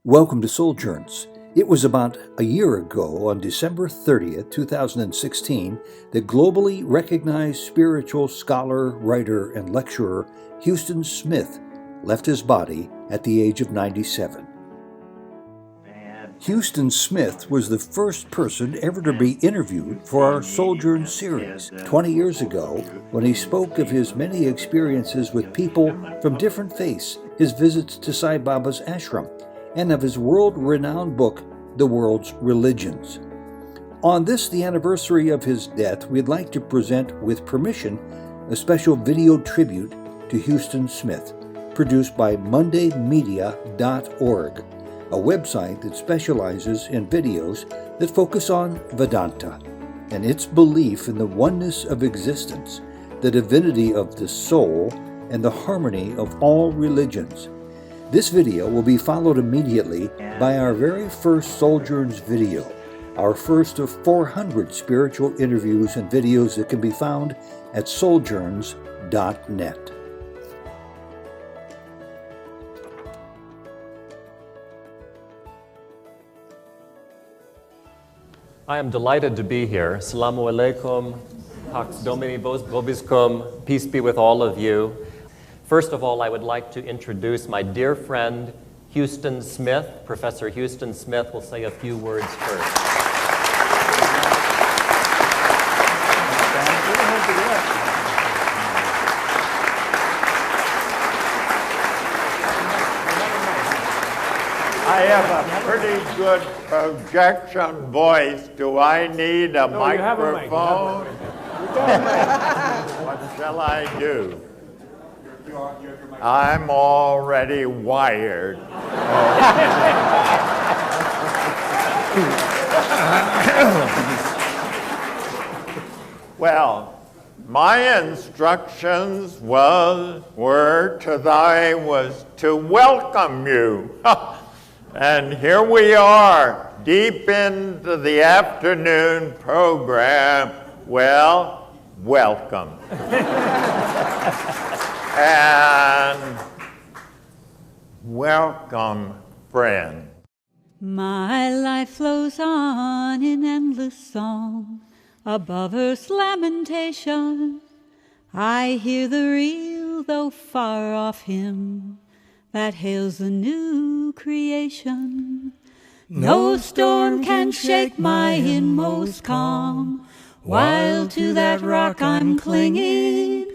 Welcome to Souljourns. It was about a year ago, on December 30th, 2016, that globally recognized spiritual scholar, writer, and lecturer Huston Smith left his body at the age of 97. Huston Smith was the first person ever to be interviewed for our Souljourns series 20 years ago, when he spoke of his many experiences with people from different faiths, his visits to Sai Baba's ashram, and of his world-renowned book, The World's Religions. On this, the anniversary of his death, we'd like to present, with permission, a special video tribute to Huston Smith, produced by mondaymedia.org, a website that specializes in videos that focus on Vedanta and its belief in the oneness of existence, the divinity of the soul, and the harmony of all religions. This video will be followed immediately by our very first Souljourns video, our first of 400 spiritual interviews and videos that can be found at souljourns.net. I am delighted to be here. Assalamu alaikum, Pax Domini Vobiscum, peace be with all of you. First of all, I would like to introduce my dear friend, Huston Smith. Professor Huston Smith will say a few words first. I have a pretty good projection voice. Do I need a microphone? What shall I do? I'm already wired. Well, my instructions were to welcome you. And here we are, deep into the afternoon program. Well, welcome. And welcome, friend. My life flows on in endless song. Above earth's lamentation, I hear the real, though far off hymn that hails the new creation. No storm can shake my inmost calm, while to that rock I'm clinging.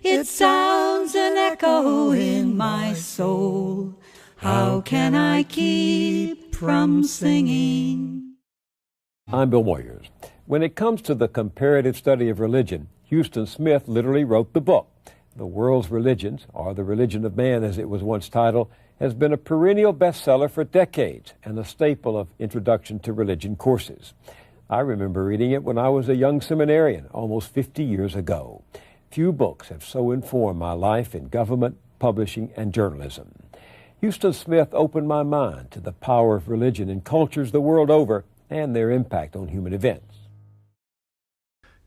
It sounds an echo in my soul. How can I keep from singing? I'm Bill Moyers. When it comes to the comparative study of religion, Huston Smith literally wrote the book. The World's Religions, or The Religion of Man as it was once titled, has been a perennial bestseller for decades and a staple of introduction to religion courses. I remember reading it when I was a young seminarian almost 50 years ago. Few books have so informed my life in government, publishing, and journalism. Huston Smith opened my mind to the power of religion in cultures the world over and their impact on human events.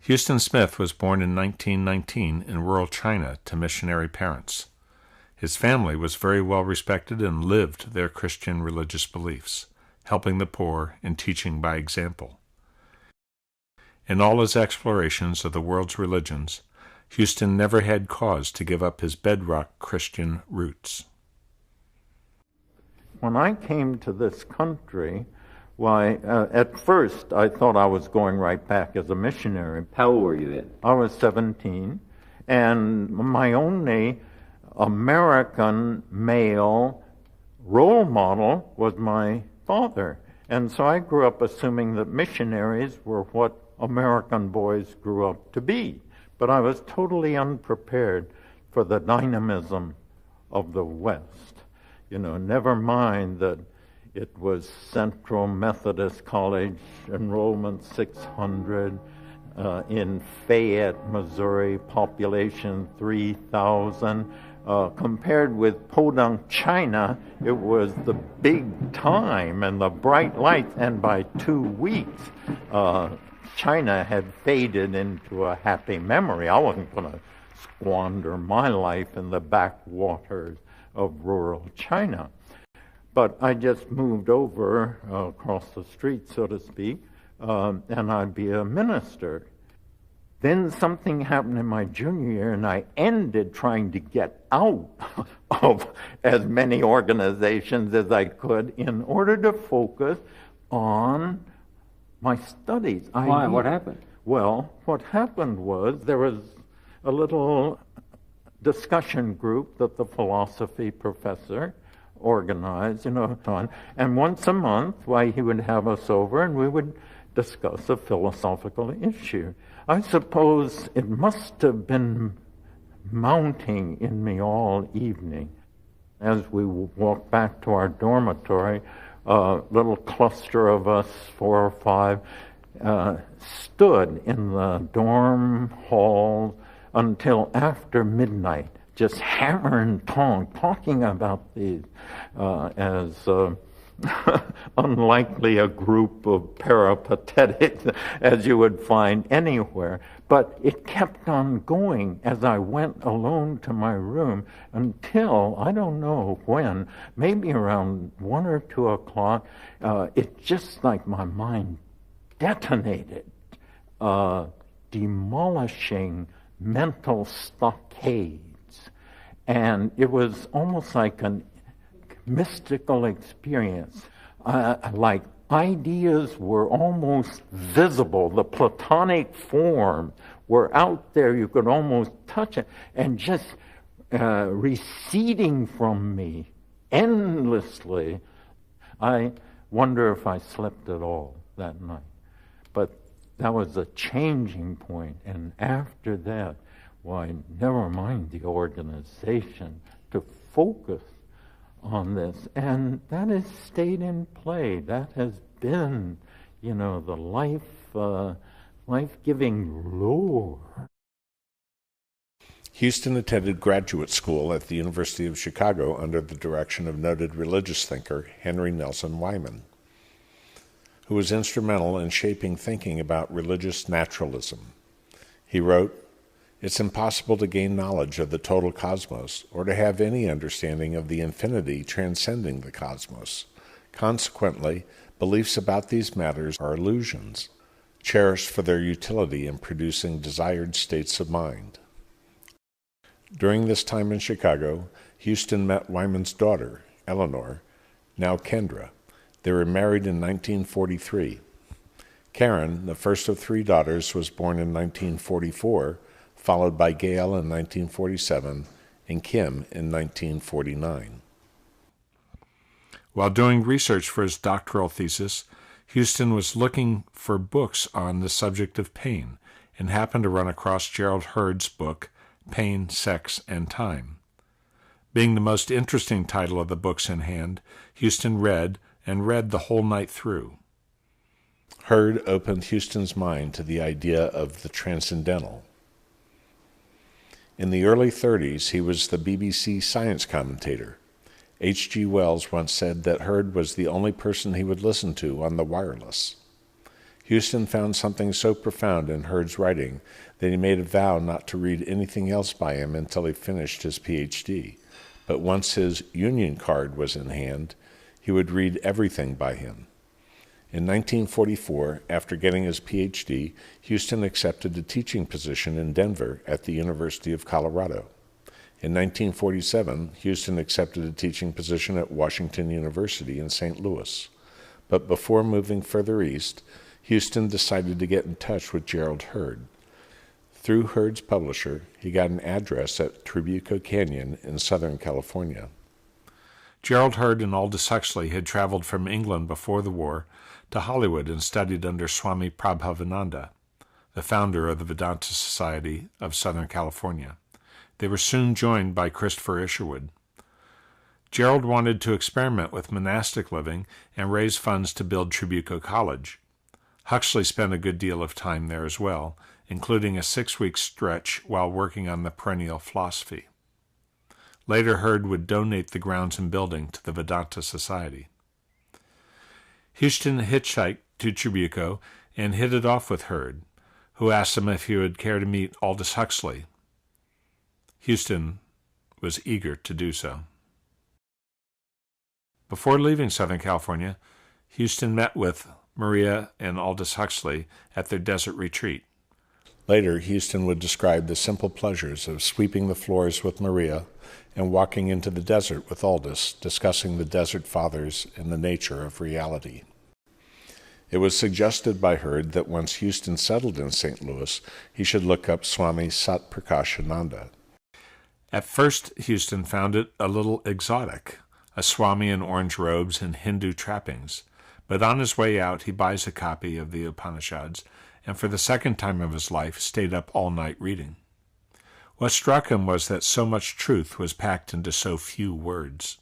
Huston Smith was born in 1919 in rural China to missionary parents. His family was very well respected and lived their Christian religious beliefs, helping the poor and teaching by example. In all his explorations of the world's religions, Huston never had cause to give up his bedrock Christian roots. When I came to this country, at first I thought I was going right back as a missionary. How old were you then? I was 17, and my only American male role model was my father. And so I grew up assuming that missionaries were what American boys grew up to be. But I was totally unprepared for the dynamism of the West. Never mind that it was Central Methodist College, enrollment 600, in Fayette, Missouri, population 3,000. Compared with Podunk, China, it was the big time and the bright lights, and by 2 weeks, China had faded into a happy memory. I wasn't going to squander my life in the backwaters of rural China. But I just moved over across the street, so to speak, and I'd be a minister. Then something happened in my junior year, and I ended trying to get out of as many organizations as I could in order to focus on my studies. Why? What happened? Well, what happened was there was a little discussion group that the philosophy professor organized, and once a month, he would have us over and we would discuss a philosophical issue. I suppose it must have been mounting in me all evening. As we walked back to our dormitory, a little cluster of us, 4 or 5, stood in the dorm hall until after midnight, just hammer and tong, talking about these as unlikely a group of peripatetics as you would find anywhere. But it kept on going as I went alone to my room until, I don't know when, maybe around 1 or 2 o'clock, it just like my mind detonated, demolishing mental stockades. And it was almost like a mystical experience. Like ideas were almost visible. The Platonic form were out there. You could almost touch it. And just receding from me endlessly. I wonder if I slept at all that night. But that was a changing point. And after that, never mind the organization, to focus on this. And that has stayed in play. That has been, the life-giving lure. Huston attended graduate school at the University of Chicago under the direction of noted religious thinker Henry Nelson Wyman, who was instrumental in shaping thinking about religious naturalism. He wrote, "It's impossible to gain knowledge of the total cosmos or to have any understanding of the infinity transcending the cosmos. Consequently, beliefs about these matters are illusions, cherished for their utility in producing desired states of mind." During this time in Chicago, Huston met Wyman's daughter, Eleanor, now Kendra. They were married in 1943. Karen, the first of 3 daughters, was born in 1944, followed by Gail in 1947, and Kim in 1949. While doing research for his doctoral thesis, Huston was looking for books on the subject of pain and happened to run across Gerald Heard's book, Pain, Sex, and Time. Being the most interesting title of the books in hand, Huston read the whole night through. Heard opened Huston's mind to the idea of the transcendental. In the early 30s, he was the BBC science commentator. H.G. Wells once said that Heard was the only person he would listen to on the wireless. Huston found something so profound in Heard's writing that he made a vow not to read anything else by him until he finished his Ph.D. But once his union card was in hand, he would read everything by him. In 1944, after getting his Ph.D., Huston accepted a teaching position in Denver at the University of Colorado. In 1947, Huston accepted a teaching position at Washington University in St. Louis. But before moving further east, Huston decided to get in touch with Gerald Heard. Through Heard's publisher, he got an address at Trabuco Canyon in Southern California. Gerald Heard and Aldous Huxley had traveled from England before the war to Hollywood and studied under Swami Prabhavananda, the founder of the Vedanta Society of Southern California. They were soon joined by Christopher Isherwood. Gerald wanted to experiment with monastic living and raise funds to build Trabuco College. Huxley spent a good deal of time there as well, including a 6-week stretch while working on the perennial philosophy. Later, Heard would donate the grounds and building to the Vedanta Society. Huston hitchhiked to Trabuco and hit it off with Heard, who asked him if he would care to meet Aldous Huxley. Huston was eager to do so. Before leaving Southern California, Huston met with Maria and Aldous Huxley at their desert retreat. Later, Huston would describe the simple pleasures of sweeping the floors with Maria and walking into the desert with Aldous, discussing the desert fathers and the nature of reality. It was suggested by Hurd that once Huston settled in St. Louis, he should look up Swami Satprakashananda. At first, Huston found it a little exotic, a Swami in orange robes and Hindu trappings, but on his way out he buys a copy of the Upanishads and for the second time of his life stayed up all night reading. What struck him was that so much truth was packed into so few words.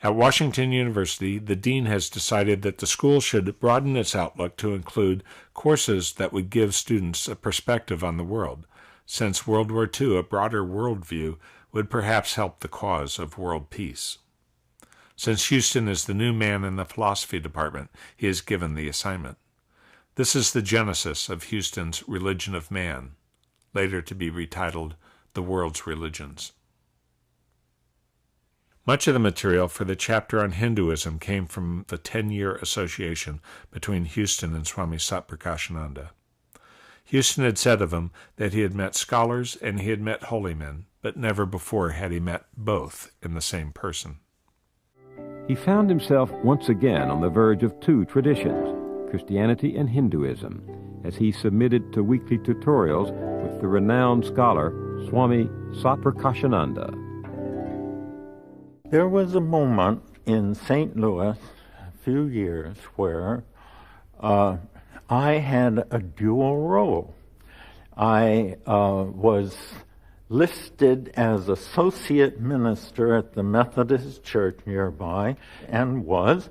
At Washington University, the dean has decided that the school should broaden its outlook to include courses that would give students a perspective on the world. Since World War II, a broader worldview would perhaps help the cause of world peace. Since Huston is the new man in the philosophy department, he is given the assignment. This is the genesis of Huston's Religion of Man, later to be retitled The World's Religions. Much of the material for the chapter on Hinduism came from the 10-year association between Huston and Swami Satprakashananda. Huston had said of him that he had met scholars and he had met holy men, but never before had he met both in the same person. He found himself once again on the verge of two traditions, Christianity and Hinduism, as he submitted to weekly tutorials with the renowned scholar Swami Satprakashananda. There was a moment in St. Louis a few years where I had a dual role. I was listed as associate minister at the Methodist Church nearby and was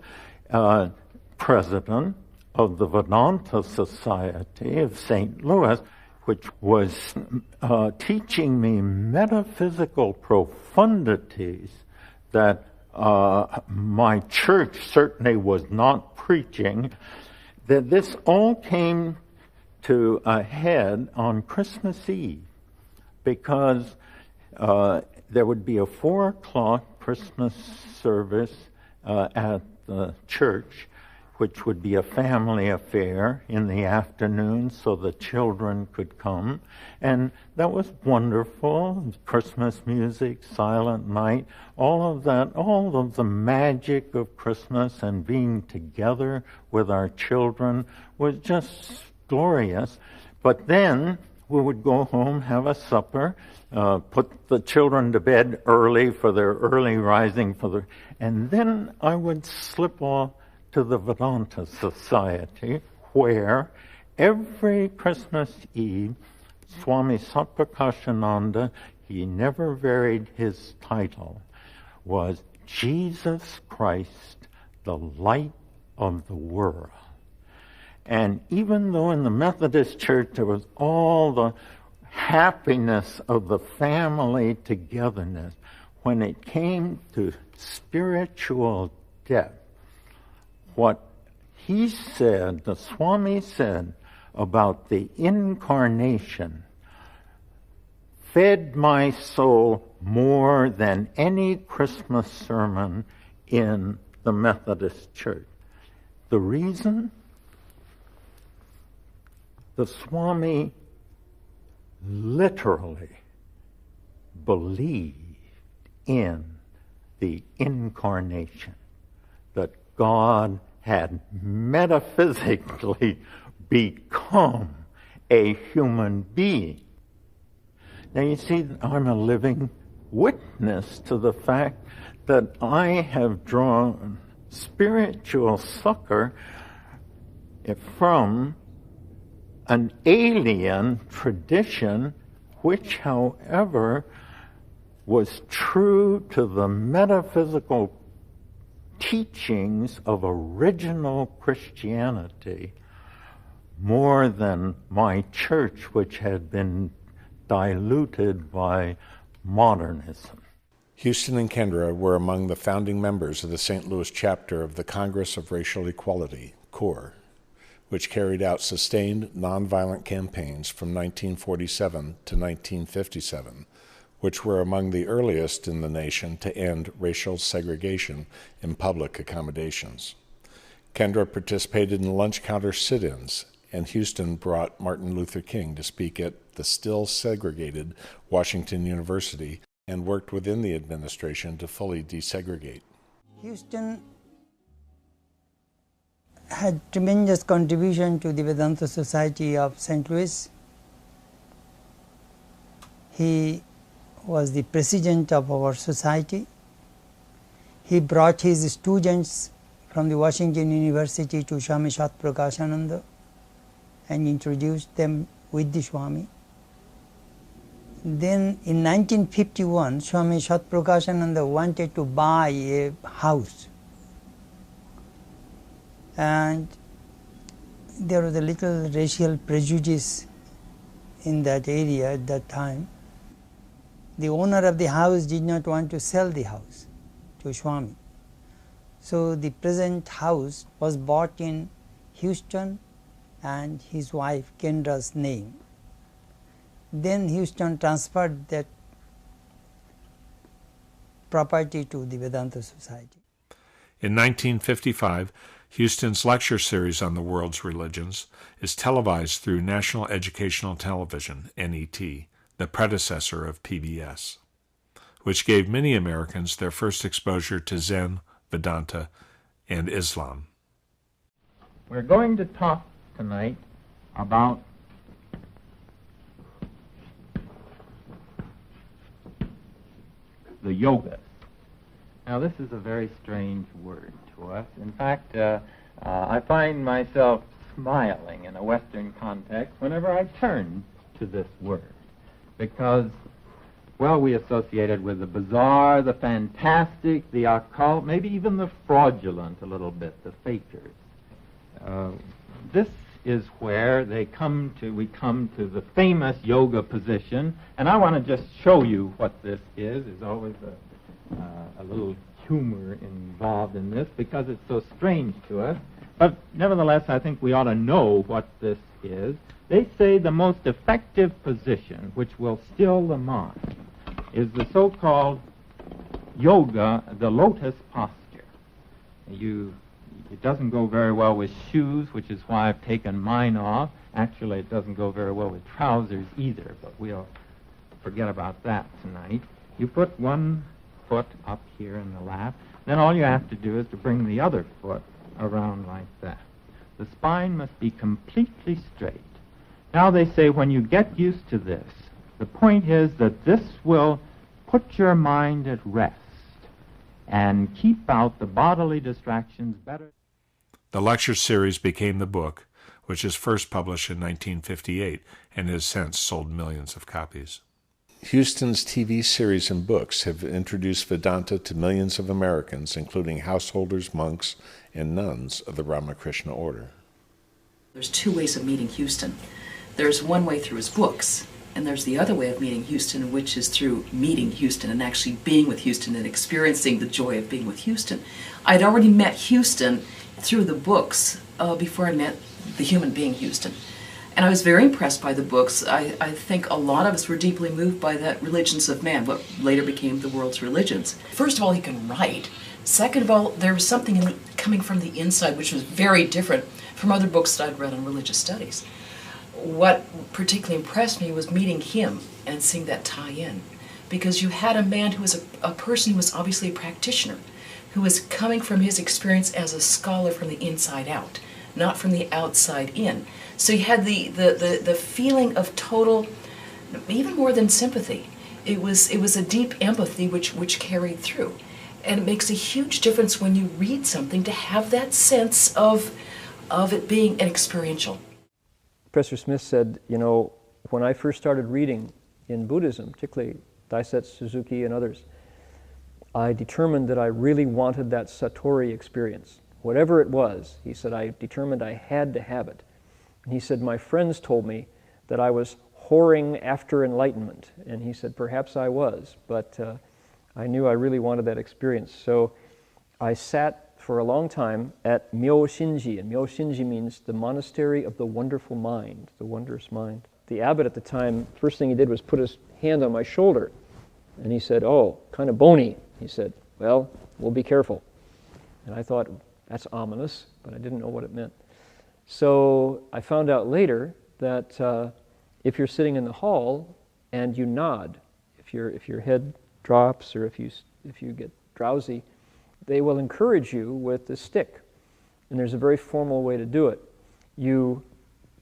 president of the Vedanta Society of St. Louis, which was teaching me metaphysical profundities that my church certainly was not preaching. That this all came to a head on Christmas Eve, because there would be a 4 o'clock Christmas service at the church, which would be a family affair in the afternoon so the children could come. And that was wonderful. Christmas music, Silent Night, all of that, all of the magic of Christmas and being together with our children was just glorious. But then we would go home, have a supper, put the children to bed early for their early rising, and then I would slip off to the Vedanta Society, where every Christmas Eve, Swami Satprakashananda, he never varied his title, was Jesus Christ, the light of the world. And even though in the Methodist Church there was all the happiness of the family togetherness, when it came to spiritual depth, what he said, the Swami said about the incarnation, fed my soul more than any Christmas sermon in the Methodist Church. The reason? The Swami literally believed in the incarnation, that God had metaphysically become a human being. Now you see, I'm a living witness to the fact that I have drawn spiritual succor from an alien tradition, which, however, was true to the metaphysical teachings of original Christianity more than my church, which had been diluted by modernism. Huston and Kendra were among the founding members of the St. Louis chapter of the Congress of Racial Equality, CORE, which carried out sustained nonviolent campaigns from 1947 to 1957, which were among the earliest in the nation to end racial segregation in public accommodations. Kendra participated in lunch counter sit-ins, and Huston brought Martin Luther King to speak at the still segregated Washington University and worked within the administration to fully desegregate. Huston had tremendous contribution to the Vedanta Society of St. Louis. He was the president of our society. He brought his students from the Washington University to Swami Sat Prakashananda and introduced them with the Swami. Then in 1951, Swami Sat Prakashananda wanted to buy a house. And there was a little racial prejudice in that area at that time. The owner of the house did not want to sell the house to Swami. So the present house was bought in Huston and his wife Kendra's name. Then Huston transferred that property to the Vedanta Society. In 1955, Huston's lecture series on the world's religions is televised through National Educational Television, NET, the predecessor of PBS, which gave many Americans their first exposure to Zen, Vedanta, and Islam. We're going to talk tonight about the yoga. Now, this is a very strange word to us. In fact, I find myself smiling in a Western context whenever I turn to this word, because, well, we associate it with the bizarre, the fantastic, the occult, maybe even the fraudulent a little bit, the fakers. This is where we come to the famous yoga position, and I want to just show you what this is. There's always a little humor involved in this because it's so strange to us. But nevertheless, I think we ought to know what this is. They say the most effective position, which will still the mind, is the so-called yoga, the lotus posture. It doesn't go very well with shoes, which is why I've taken mine off. Actually, it doesn't go very well with trousers either, but we'll forget about that tonight. You put one foot up here in the lap, then all you have to do is to bring the other foot around like that. The spine must be completely straight. Now they say when you get used to this, the point is that this will put your mind at rest and keep out the bodily distractions better. The lecture series became the book, which was first published in 1958 and has since sold millions of copies. Huston's TV series and books have introduced Vedanta to millions of Americans, including householders, monks, and nuns of the Ramakrishna order. There's two ways of meeting Huston. There's one way through his books, and there's the other way of meeting Huston, which is through meeting Huston and actually being with Huston and experiencing the joy of being with Huston. I'd already met Huston through the books before I met the human being Huston. And I was very impressed by the books. I think a lot of us were deeply moved by that Religions of Man, what later became the world's religions. First of all, he can write. Second of all, there was something coming from the inside which was very different from other books that I'd read on religious studies. What particularly impressed me was meeting him and seeing that tie in. Because you had a man who was a person who was obviously a practitioner, who was coming from his experience as a scholar from the inside out, not from the outside in. So you had the feeling of total, even more than sympathy. It was a deep empathy which carried through. And it makes a huge difference when you read something to have that sense of it being an experiential. Professor Smith said, you know, when I first started reading in Buddhism, particularly Daisetsu Suzuki and others, I determined that I really wanted that Satori experience. Whatever it was, he said, I determined I had to have it. And he said, my friends told me that I was whoring after enlightenment. And he said, perhaps I was, but I knew I really wanted that experience. So I sat for a long time at Myo-Shinji, and Myo-Shinji means the monastery of the wonderful mind, the wondrous mind. The abbot at the time, first thing he did was put his hand on my shoulder, And he said, oh, kind of bony. He said, well, we'll be careful. And I thought, that's ominous, but I didn't know what it meant. So I found out later that if you're sitting in the hall and you nod, if your head drops or if you get drowsy, they will encourage you with the stick. And there's a very formal way to do it.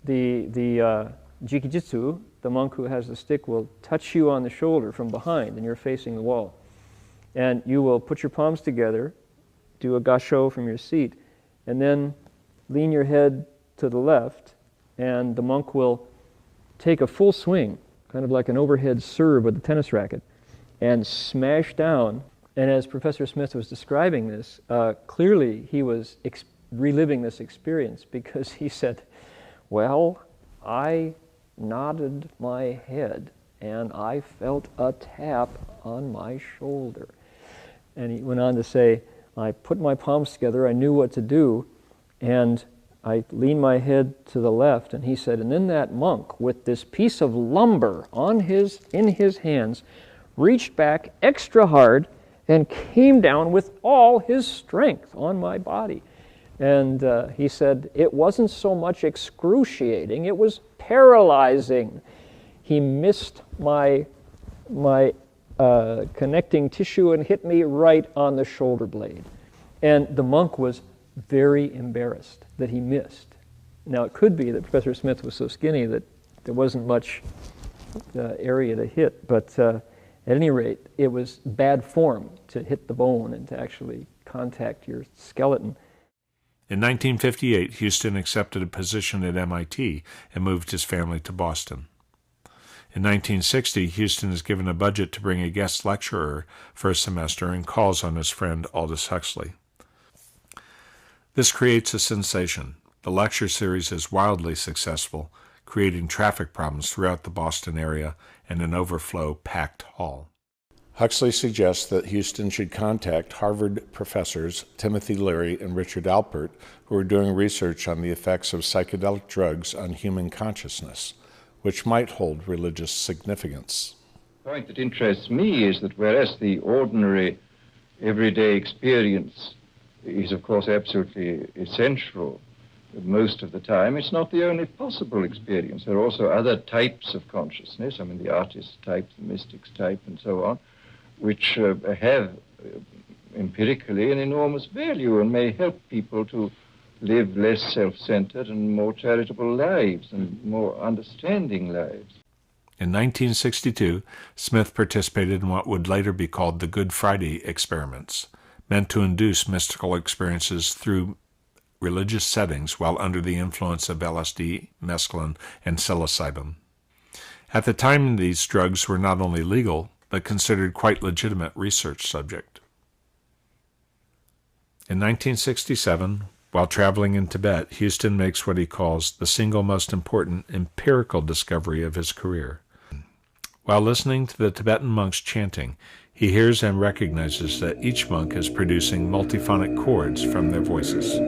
The jikijitsu, the monk who has the stick, will touch you on the shoulder from behind, and you're facing the wall. And you will put your palms together, do a gasho from your seat, and then lean your head to the left, and the monk will take a full swing, kind of like an overhead serve with a tennis racket, and smash down. And as Professor Smith was describing this, clearly he was reliving this experience, because he said, well, I nodded my head and I felt a tap on my shoulder. And he went on to say, I put my palms together, I knew what to do, and I leaned my head to the left. And he said, and then that monk, with this piece of lumber in his hands, reached back extra hard and came down with all his strength on my body. And he said, it wasn't so much excruciating, it was paralyzing. He missed my connecting tissue and hit me right on the shoulder blade. And the monk was very embarrassed that he missed. Now, it could be that Professor Smith was so skinny that there wasn't much area to hit, but at any rate, it was bad form to hit the bone and to actually contact your skeleton. In 1958, Huston accepted a position at MIT and moved his family to Boston. In 1960, Huston is given a budget to bring a guest lecturer for a semester and calls on his friend Aldous Huxley. This creates a sensation. The lecture series is wildly successful, creating traffic problems throughout the Boston area and an overflow-packed hall. Huxley suggests that Huston should contact Harvard professors Timothy Leary and Richard Alpert, who are doing research on the effects of psychedelic drugs on human consciousness, which might hold religious significance. The point that interests me is that whereas the ordinary, everyday experience is, of course, absolutely essential most of the time, it's not the only possible experience. There are also other types of consciousness, I mean, the artist type, the mystics type, and so on, which have empirically an enormous value and may help people to live less self-centered and more charitable lives and more understanding lives. In 1962, Smith participated in what would later be called the Good Friday experiments, meant to induce mystical experiences through religious settings while under the influence of LSD, mescaline, and psilocybin. At the time, these drugs were not only legal, but considered quite legitimate research subject. In 1967, while traveling in Tibet, Huston makes what he calls the single most important empirical discovery of his career. While listening to the Tibetan monks chanting, he hears and recognizes that each monk is producing multiphonic chords from their voices.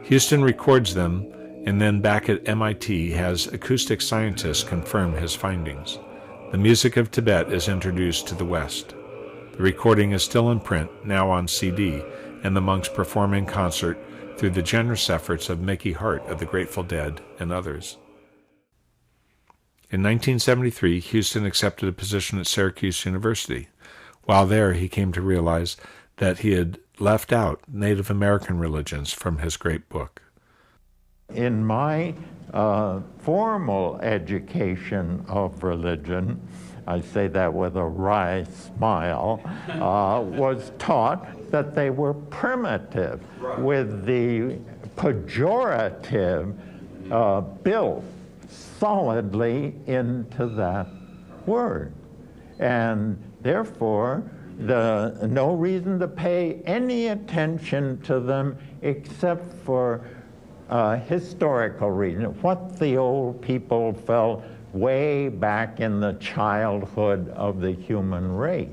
Huston records them, and then back at MIT has acoustic scientists confirm his findings. The music of Tibet is introduced to the West. The recording is still in print, now on CD, and the monks perform in concert through the generous efforts of Mickey Hart of the Grateful Dead and others. In 1973, Huston accepted a position at Syracuse University. While there, he came to realize that he had left out Native American religions from his great book. In my formal education of religion, I say that with a wry smile, was taught that they were primitive, with the pejorative built solidly into that word. And therefore, no reason to pay any attention to them except for historical reason, what the old people felt way back in the childhood of the human race.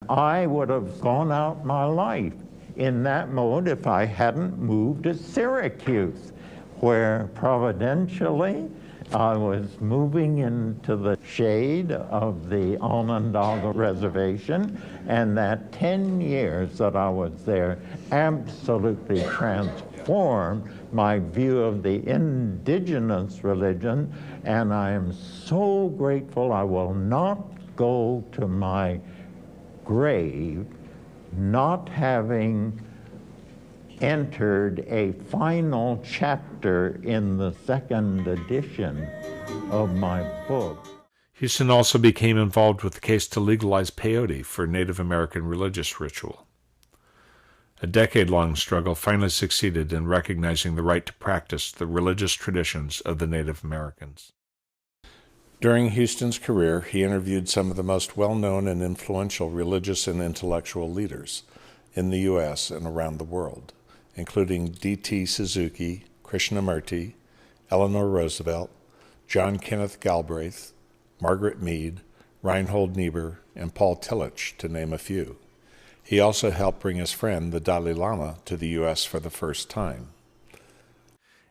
I would have gone out my life in that mode if I hadn't moved to Syracuse. where providentially I was moving into the shade of the Onondaga Reservation, and that 10 years that I was there absolutely transformed my view of the indigenous religion, and I am so grateful. I will not go to my grave not having entered a final chapter in the second edition of my book. Huston also became involved with the case to legalize peyote for Native American religious ritual. A decade-long struggle finally succeeded in recognizing the right to practice the religious traditions of the Native Americans. During Huston's career, he interviewed some of the most well-known and influential religious and intellectual leaders in the U.S. and around the world, including D.T. Suzuki, Krishnamurti, Eleanor Roosevelt, John Kenneth Galbraith, Margaret Mead, Reinhold Niebuhr, and Paul Tillich, to name a few. He also helped bring his friend, the Dalai Lama, to the U.S. for the first time.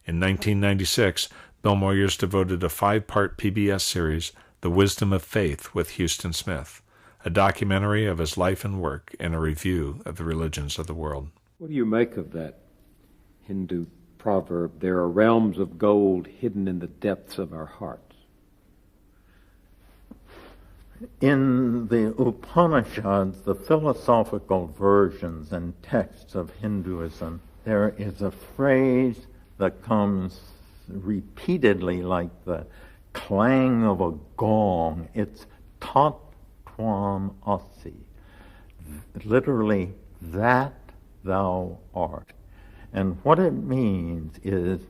In 1996, Bill Moyers devoted a 5-part PBS series, The Wisdom of Faith with Huston Smith, a documentary of his life and work and a review of the religions of the world. What do you make of that Hindu proverb, there are realms of gold hidden in the depths of our hearts? In the Upanishads, the philosophical versions and texts of Hinduism, there is a phrase that comes repeatedly like the clang of a gong. It's tat tvam asi, literally that thou art. And what it means is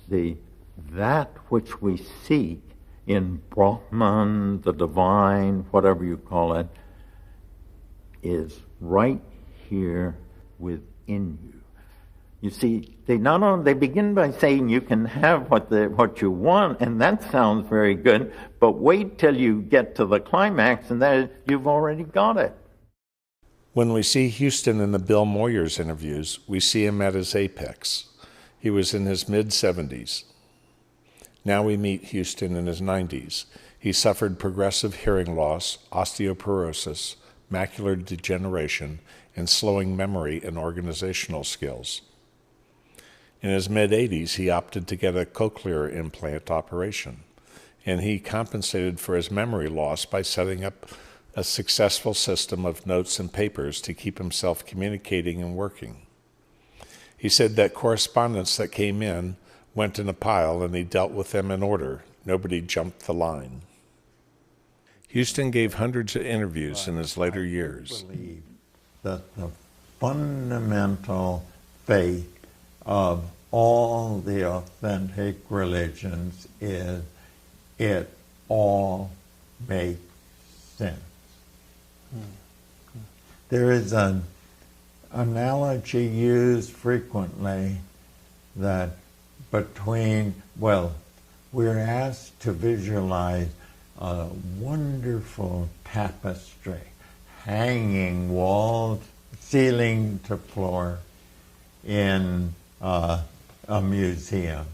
that which we seek in Brahman, the divine, whatever you call it, is right here within you. You see, they begin by saying you can have what you want, and that sounds very good, but wait till you get to the climax, and then you've already got it. When we see Huston in the Bill Moyers interviews, we see him at his apex. He was in his mid-70s. Now we meet Huston in his 90s. He suffered progressive hearing loss, osteoporosis, macular degeneration, and slowing memory and organizational skills. In his mid-80s, he opted to get a cochlear implant operation, and he compensated for his memory loss by setting up a successful system of notes and papers to keep himself communicating and working. He said that correspondence that came in went in a pile and he dealt with them in order. Nobody jumped the line. Huston gave hundreds of interviews in his later years. I believe that the fundamental faith of all the authentic religions is it all makes sense. There is an analogy used frequently that we're asked to visualize a wonderful tapestry hanging wall, ceiling to floor in a museum.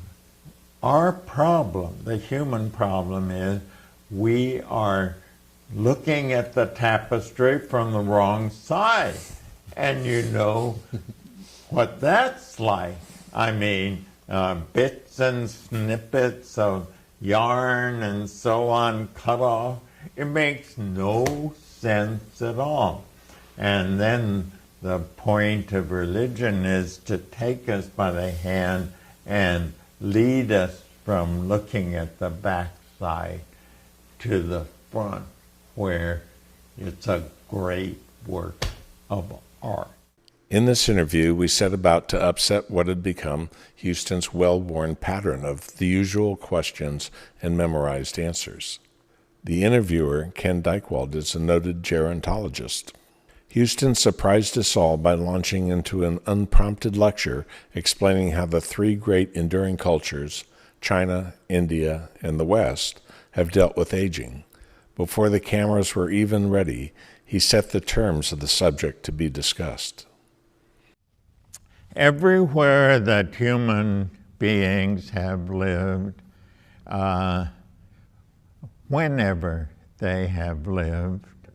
Our problem, the human problem, is we are looking at the tapestry from the wrong side. And you know what that's like. I mean, bits and snippets of yarn and so on cut off. It makes no sense at all. And then the point of religion is to take us by the hand and lead us from looking at the backside to the front, where it's a great work of art. In this interview, we set about to upset what had become Huston's well-worn pattern of the usual questions and memorized answers. The interviewer, Ken Dykewald, is a noted gerontologist. Huston surprised us all by launching into an unprompted lecture explaining how the three great enduring cultures, China, India, and the West, have dealt with aging. Before the cameras were even ready, he set the terms of the subject to be discussed. Everywhere that human beings have lived, whenever they have lived,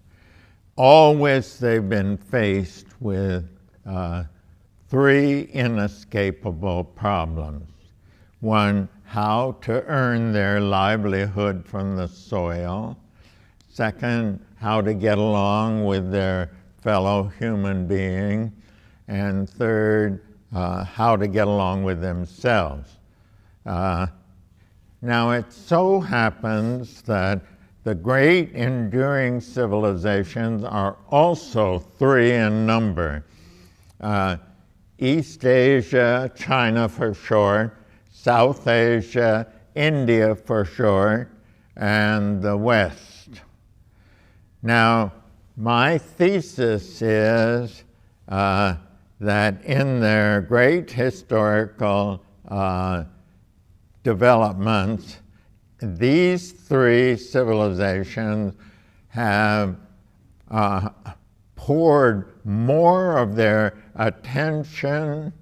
always they've been faced with three inescapable problems. One, how to earn their livelihood from the soil. Second, how to get along with their fellow human being. And third, how to get along with themselves. Now it so happens that the great enduring civilizations are also three in number. East Asia, China for short, South Asia, India for short, and the West. Now, my thesis is that in their great historical developments, these three civilizations have poured more of their attention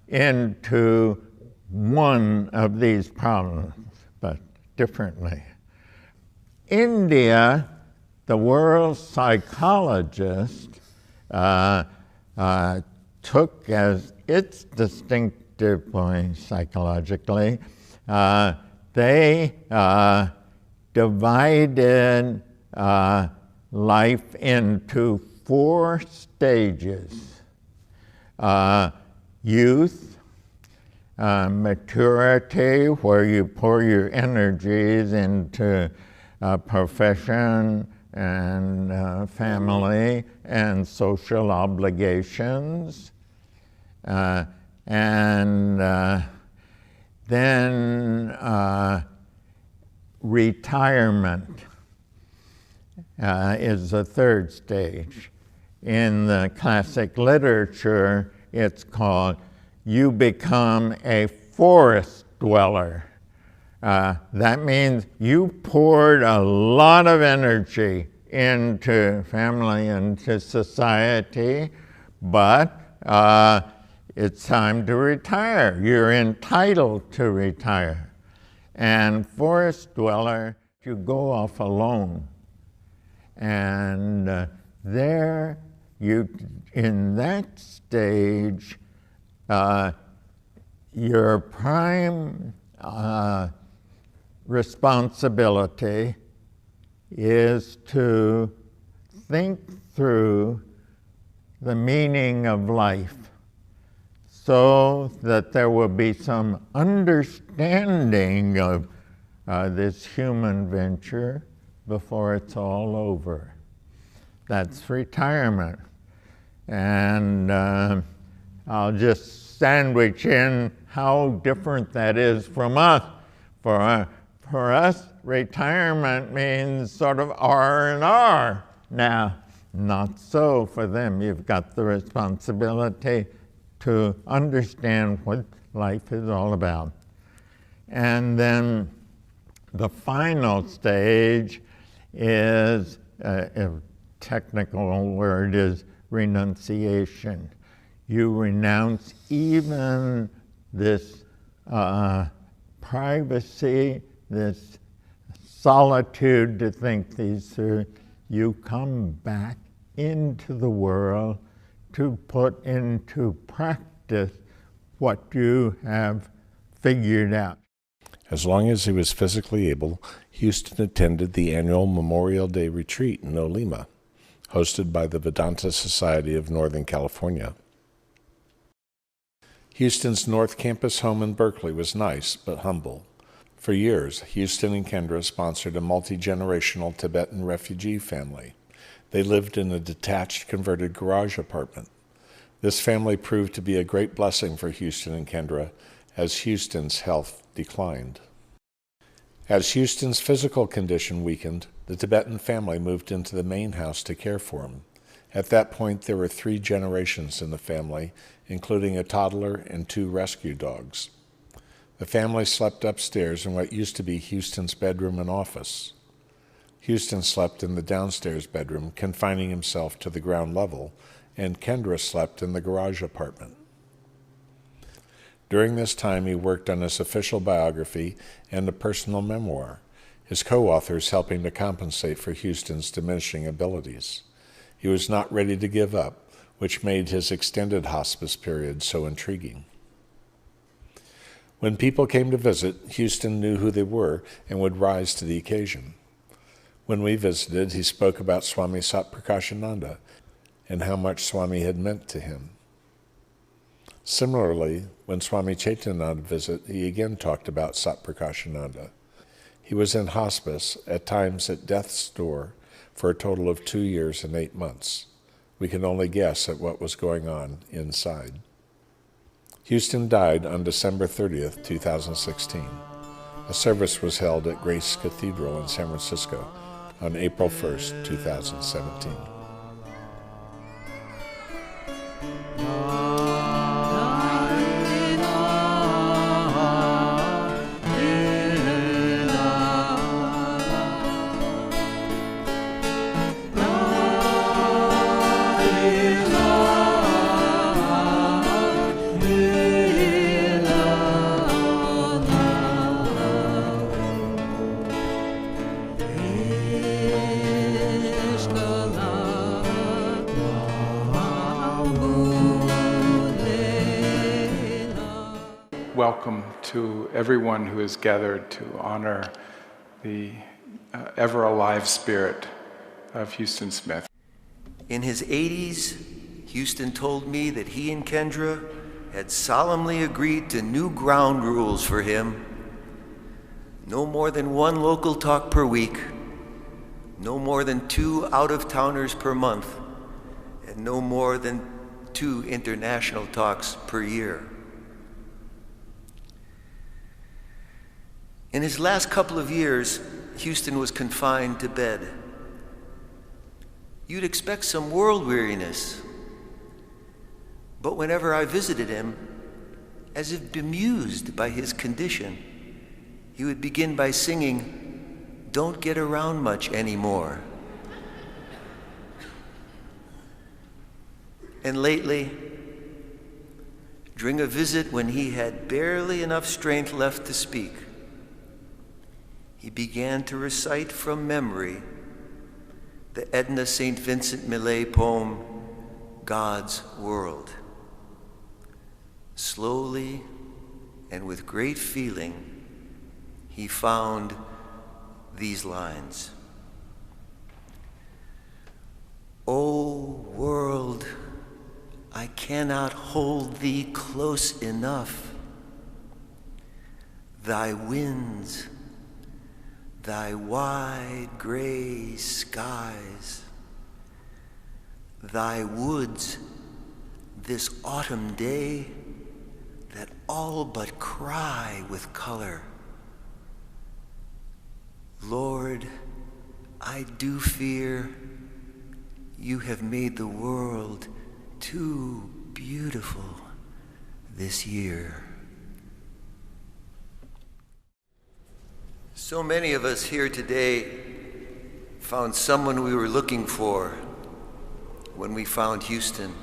into one of these problems, but differently. India, the world's psychologist, took as its distinctive point psychologically, they divided life into four stages. Youth, maturity, where you pour your energies into profession and family and social obligations, and then retirement is the third stage. In the classic literature, it's called you become a forest dweller. That means you poured a lot of energy into family and to society, but it's time to retire. You're entitled to retire. And forest dweller, you go off alone. And there, in that stage, your prime responsibility is to think through the meaning of life so that there will be some understanding of this human venture before it's all over. That's retirement. And I'll just sandwich in how different that is from us. For us, retirement means sort of R&R. Now, not so for them. You've got the responsibility to understand what life is all about. And then the final stage is, a technical word is renunciation. You renounce even this privacy, this solitude to think these through. You come back into the world to put into practice what you have figured out. As long as he was physically able, Huston attended the annual Memorial Day retreat in Olima, hosted by the Vedanta Society of Northern California. Huston's North Campus home in Berkeley was nice but humble. For years, Huston and Kendra sponsored a multi-generational Tibetan refugee family. They lived in a detached, converted garage apartment. This family proved to be a great blessing for Huston and Kendra as Huston's health declined. As Huston's physical condition weakened, the Tibetan family moved into the main house to care for him. At that point, there were 3 generations in the family, including a toddler and 2 rescue dogs. The family slept upstairs in what used to be Huston's bedroom and office. Huston slept in the downstairs bedroom, confining himself to the ground level, and Kendra slept in the garage apartment. During this time, he worked on his official biography and a personal memoir, his co-authors helping to compensate for Huston's diminishing abilities. He was not ready to give up, which made his extended hospice period so intriguing. When people came to visit, Huston knew who they were and would rise to the occasion. When we visited, he spoke about Swami Satprakashananda and how much Swami had meant to him. Similarly, when Swami Chaitananda visited, he again talked about Satprakashananda. He was in hospice, at times at death's door, for a total of 2 years and 8 months. We can only guess at what was going on inside. Huston died on December 30th, 2016. A service was held at Grace Cathedral in San Francisco on April 1st, 2017. Welcome to everyone who is gathered to honor the ever-alive spirit of Huston Smith. In his 80s, Huston told me that he and Kendra had solemnly agreed to new ground rules for him. No more than 1 local talk per week, no more than 2 out-of-towners per month, and no more than 2 international talks per year. In his last couple of years, Huston was confined to bed. You'd expect some world weariness, but whenever I visited him, as if bemused by his condition, he would begin by singing, "Don't get around much anymore." And lately, during a visit when he had barely enough strength left to speak, he began to recite from memory the Edna St. Vincent Millay poem, God's World. Slowly and with great feeling, he found these lines. "O world, I cannot hold thee close enough. Thy winds, thy wide gray skies, thy woods this autumn day that all but cry with color. Lord, I do fear you have made the world too beautiful this year." So many of us here today found someone we were looking for when we found Huston.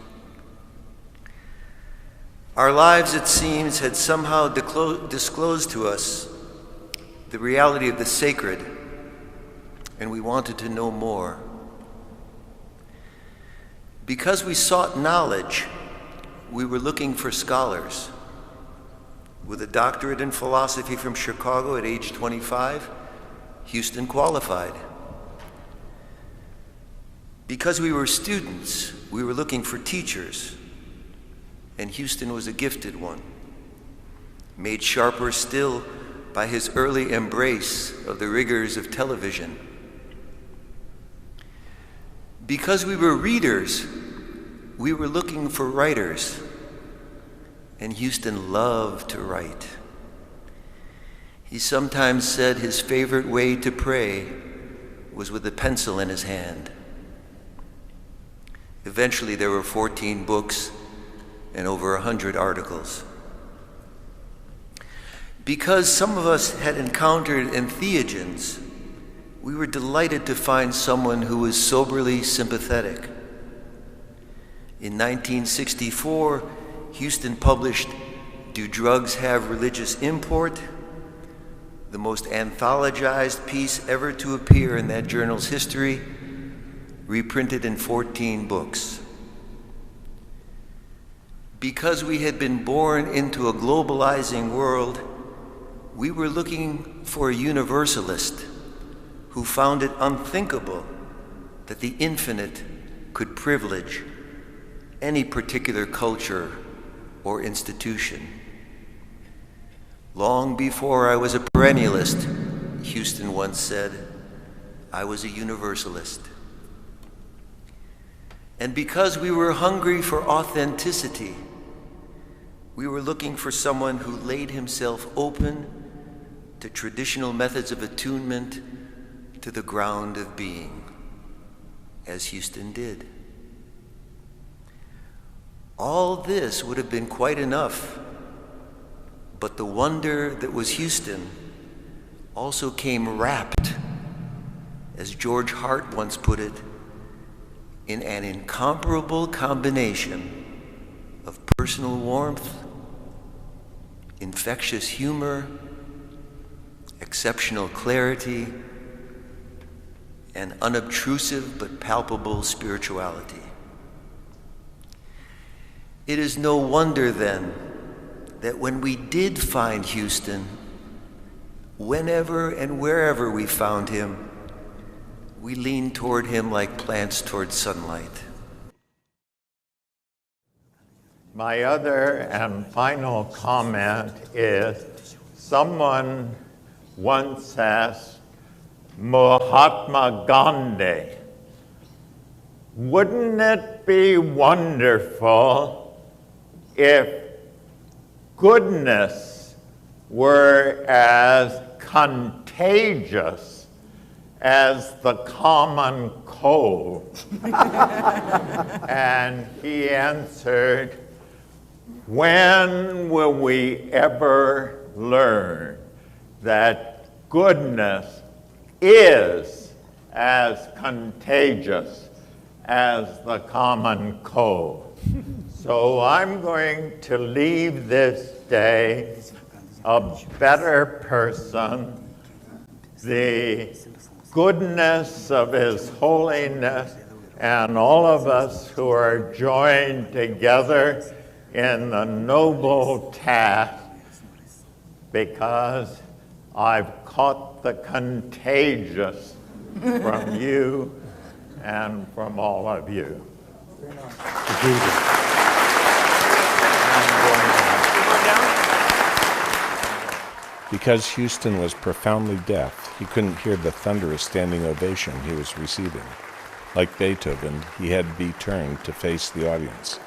Our lives, it seems, had somehow disclosed to us the reality of the sacred, and we wanted to know more. Because we sought knowledge, we were looking for scholars. With a doctorate in philosophy from Chicago at age 25, Huston qualified. Because we were students, we were looking for teachers, and Huston was a gifted one, made sharper still by his early embrace of the rigors of television. Because we were readers, we were looking for writers, and Huston loved to write. He sometimes said his favorite way to pray was with a pencil in his hand. Eventually, there were 14 books and over 100 articles. Because some of us had encountered entheogens, we were delighted to find someone who was soberly sympathetic. In 1964, Huston published Do Drugs Have Religious Import?, the most anthologized piece ever to appear in that journal's history, reprinted in 14 books. Because we had been born into a globalizing world, we were looking for a universalist who found it unthinkable that the infinite could privilege any particular culture or institution. Long before I was a perennialist, Huston once said, I was a universalist. And because we were hungry for authenticity, we were looking for someone who laid himself open to traditional methods of attunement to the ground of being, as Huston did. All this would have been quite enough, but the wonder that was Huston also came wrapped, as George Hart once put it, in an incomparable combination of personal warmth, infectious humor, exceptional clarity, and unobtrusive but palpable spirituality. It is no wonder then that when we did find Huston, whenever and wherever we found him, we leaned toward him like plants toward sunlight. My other and final comment is, someone once asked Mahatma Gandhi, wouldn't it be wonderful if goodness were as contagious as the common cold? And he answered, when will we ever learn that goodness is as contagious as the common cold? So I'm going to leave this day a better person. The goodness of His holiness, and all of us who are joined together in the noble task, because I've caught the contagious from you and from all of you. Because Huston was profoundly deaf, he couldn't hear the thunderous standing ovation he was receiving. Like Beethoven, he had to be turned to face the audience.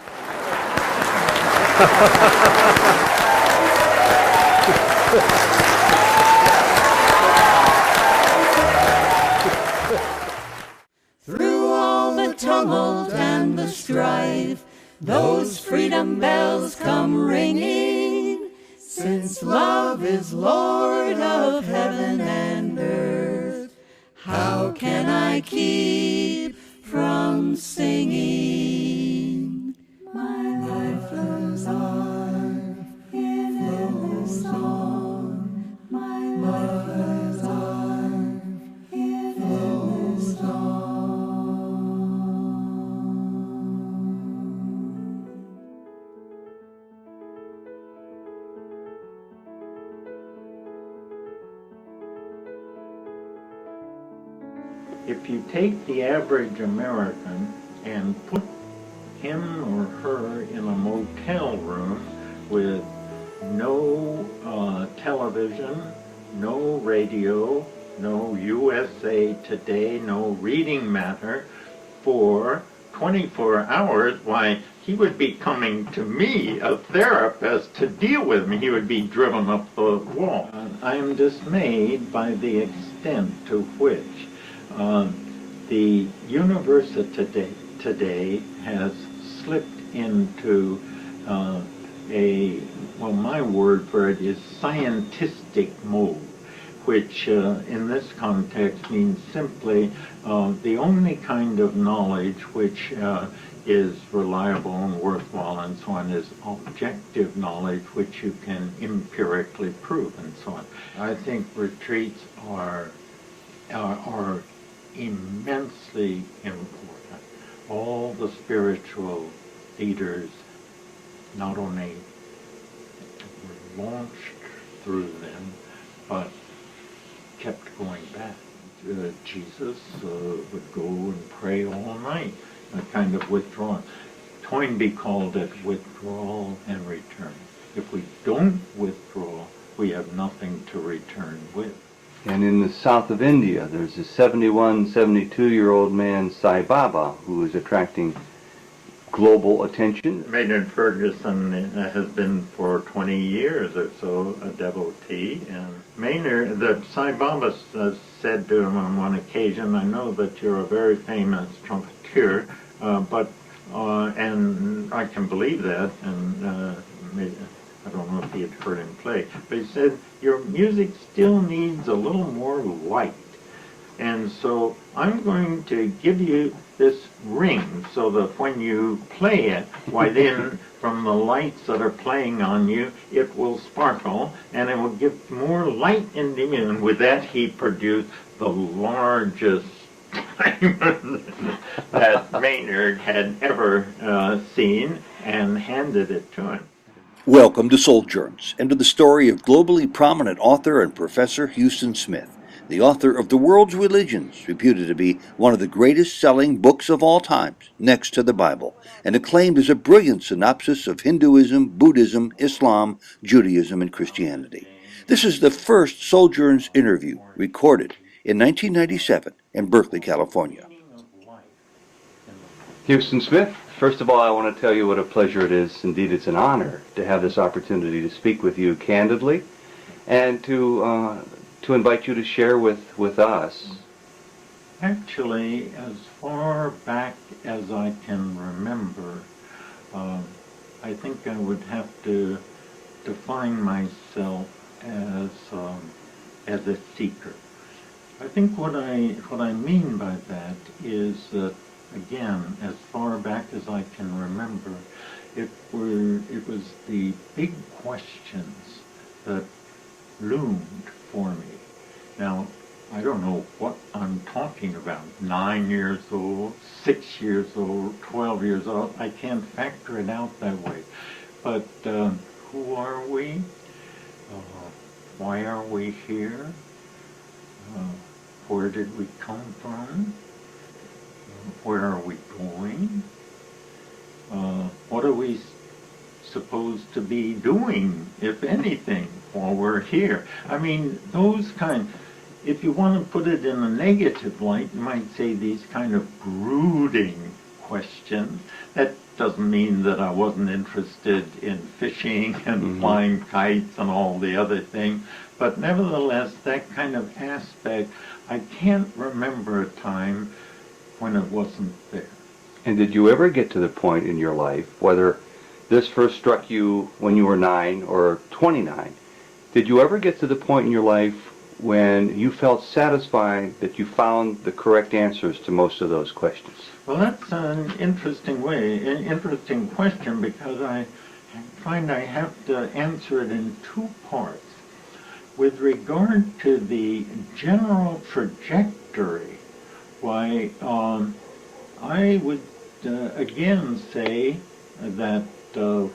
Through all the tumult and the strife, those freedom bells come ringing, since love is Lord of heaven and earth. How can I keep from singing? My life lives on in endless song. My life lives on in endless song. If you take the average American and put him or her in a motel room with no television, no radio, no USA Today, no reading matter for 24 hours, why, he would be coming to me, a therapist, to deal with me. He would be driven up the wall. I am dismayed by the extent to which the university today has slipped into my word for it is scientistic mode, which in this context means simply the only kind of knowledge which is reliable and worthwhile and so on is objective knowledge which you can empirically prove and so on. I think retreats are immensely important. All the spiritual leaders not only launched through them, but kept going back. Jesus would go and pray all night, a kind of withdrawal. Toynbee called it withdrawal and return. If we don't withdraw, we have nothing to return with. And in the south of India, there's a 71, 72-year-old man, Sai Baba, who is attracting global attention. Maynard Ferguson has been for 20 years or so a devotee, and Maynard, the Sai Baba said to him on one occasion, "I know that you're a very famous trumpeter, and I can believe that," and I don't know if he had heard him play, but he said, "Your music still needs a little more light. And so I'm going to give you this ring so that when you play it, why then from the lights that are playing on you, it will sparkle and it will give more light into you." And with that he produced the largest diamond that Maynard had ever seen and handed it to him. Welcome to Souljourns, and to the story of globally prominent author and professor Huston Smith, the author of The World's Religions, reputed to be one of the greatest-selling books of all times, next to the Bible, and acclaimed as a brilliant synopsis of Hinduism, Buddhism, Islam, Judaism, and Christianity. This is the first Souljourns interview recorded in 1997 in Berkeley, California. Huston Smith, first of all, I want to tell you what a pleasure it is. Indeed, it's an honor to have this opportunity to speak with you candidly and to invite you to share with us. Actually, as far back as I can remember, I think I would have to define myself as a seeker. I think what I mean by that is that, again, as far back as I can remember, it was the big questions that loomed for me. Now, I don't know what I'm talking about. 9 years old, 6 years old, 12 years old. I can't factor it out that way. But who are we? Why are we here? Where did we come from? Where are we going? What are we supposed to be doing, if anything, while we're here? I mean, those kind, if you want to put it in a negative light, you might say these kind of brooding questions. That doesn't mean that I wasn't interested in fishing and flying kites and all the other things, but nevertheless, that kind of aspect, I can't remember a time when it wasn't there. And did you ever get to the point in your life, whether this first struck you when you were 9 or 29, did you ever get to the point in your life when you felt satisfied that you found the correct answers to most of those questions? Well, that's an interesting question, because I find I have to answer it in two parts. With regard to the general trajectory, why, I would again say that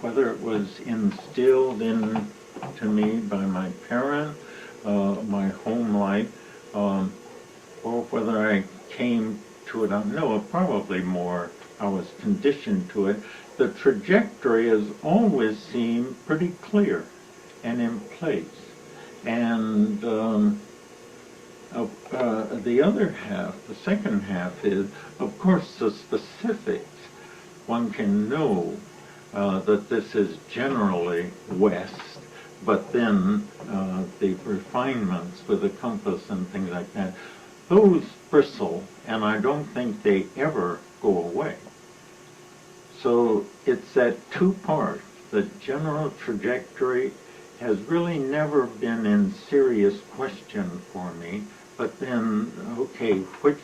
whether it was instilled into me by my parent, my home life, or whether I came to it, no, probably more I was conditioned to it, the trajectory has always seemed pretty clear and in place. And the other half, the second half, is, of course, the specifics. One can know that this is generally west, but then the refinements with the compass and things like that, those bristle, and I don't think they ever go away. So it's that two parts, the general trajectory has really never been in serious question for me. But then, okay, which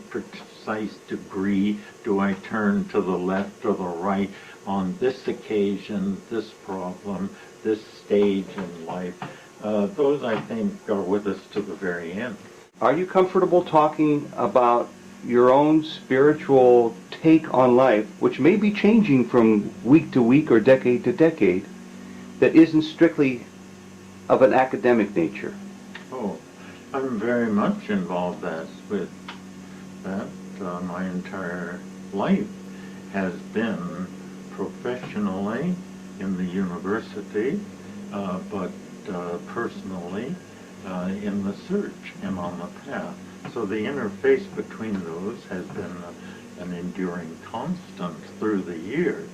precise degree do I turn to the left or the right on this occasion, this problem, this stage in life? Those, I think, are with us to the very end. Are you comfortable talking about your own spiritual take on life, which may be changing from week to week or decade to decade, that isn't strictly of an academic nature? Oh, I'm very much involved with that. My entire life has been professionally in the university, but personally in the search and on the path. So the interface between those has been an enduring constant through the years.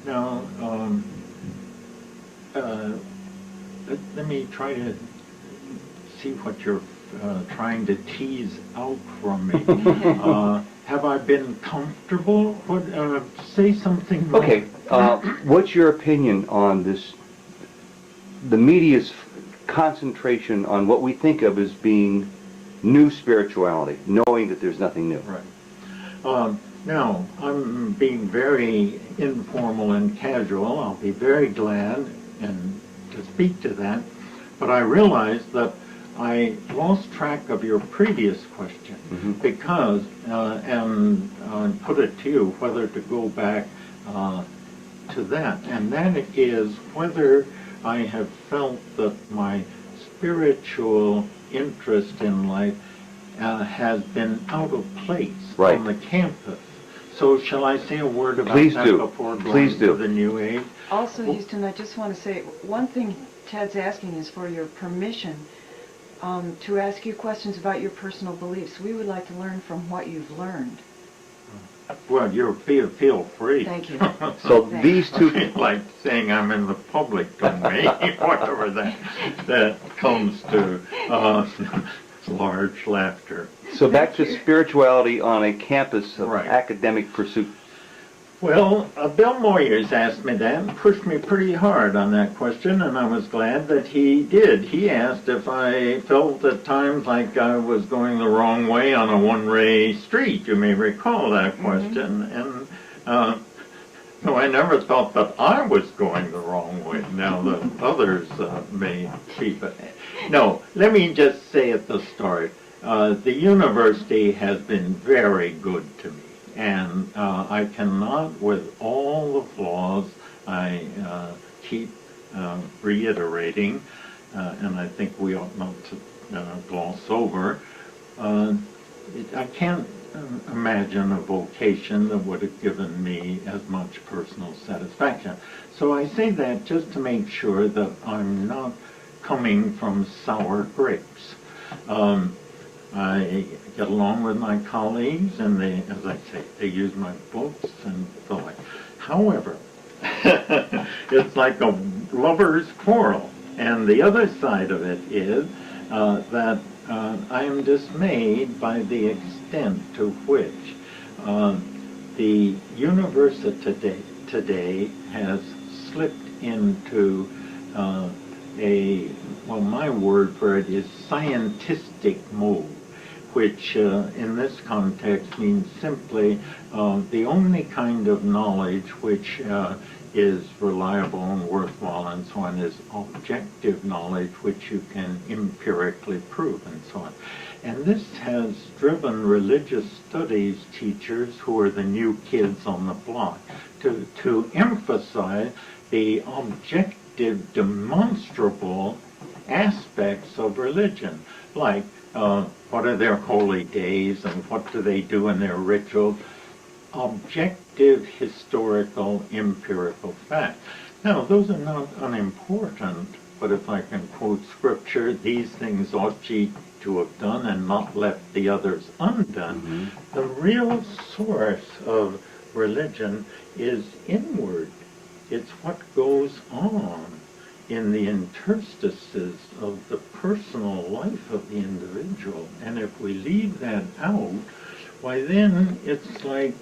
Now, let me try to see what you're trying to tease out from me. Have I been comfortable? Say something more. Okay, what's your opinion on this, the media's concentration on what we think of as being new spirituality, knowing that there's nothing new? Right. Now, I'm being very informal and casual. I'll be very glad to speak to that, but I realize that I lost track of your previous question because, and put it to you, whether to go back to that, and that is whether I have felt that my spiritual interest in life has been out of place on the campus. So shall I say a word about that before going to the New Age? Also, Huston, I just want to say, one thing Ted's asking is for your permission to ask you questions about your personal beliefs. We would like to learn from what you've learned. Well, you feel free. Thank you. So these two, like saying I'm in the public domain, whatever that comes to, large laughter. So back to spirituality on a campus of academic pursuit. Well, Bill Moyers asked me that and pushed me pretty hard on that question, and I was glad that he did. He asked if I felt at times like I was going the wrong way on a one-way street. You may recall that question. And no, I never thought that I was going the wrong way. Now the others may be, but no, let me just say at the start, the university has been very good to me. And I cannot, with all the flaws I keep reiterating, and I think we ought not to gloss over, I can't imagine a vocation that would have given me as much personal satisfaction. So I say that just to make sure that I'm not coming from sour grapes. I get along with my colleagues, and they, as I say, they use my books and the like. However, it's like a lover's quarrel. And the other side of it is that I am dismayed by the extent to which the university today has slipped into my word for it is scientistic mode, which in this context means simply the only kind of knowledge which is reliable and worthwhile and so on is objective knowledge which you can empirically prove and so on. And this has driven religious studies teachers, who are the new kids on the block, to emphasize the objective, demonstrable aspects of religion, like what are their holy days and what do they do in their rituals? Objective, historical, empirical facts. Now, those are not unimportant, but if I can quote scripture, these things ought ye to have done and not left the others undone. The real source of religion is inward. It's what goes on in the interstices of the personal life of the individual. And if we leave that out, why then it's like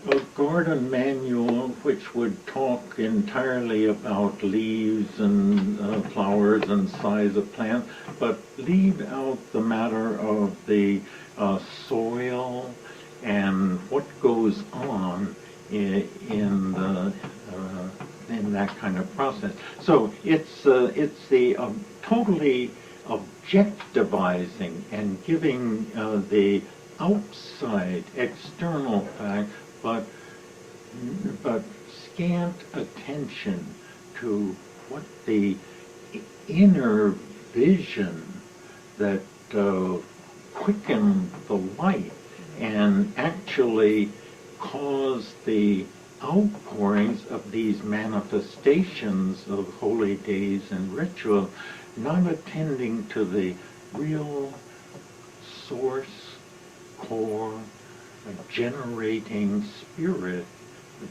a garden manual which would talk entirely about leaves and flowers and size of plants, but leave out the matter of the soil and what goes on in that kind of process. So it's the totally objectivizing and giving the outside external fact, but scant attention to what the inner vision that quickened the light and actually caused the outpourings of these manifestations of holy days and ritual, not attending to the real source, core, generating spirit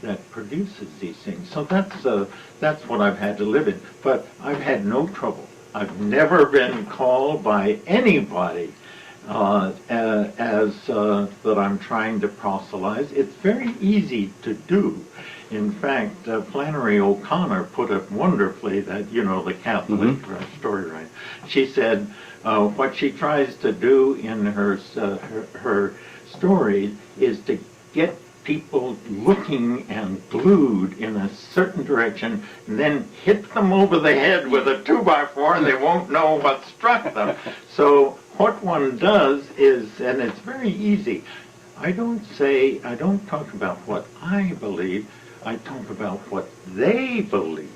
that produces these things. So that's what I've had to live in. But I've had no trouble. I've never been called by anybody as that I'm trying to proselytize. It's very easy to do. In fact, Flannery O'Connor put it wonderfully that, the Catholic story, right? She said what she tries to do in her stories is to get people looking and glued in a certain direction, and then hit them over the head with a 2x4 and they won't know what struck them. So what one does is, and it's very easy, I don't talk about what I believe, I talk about what they believe.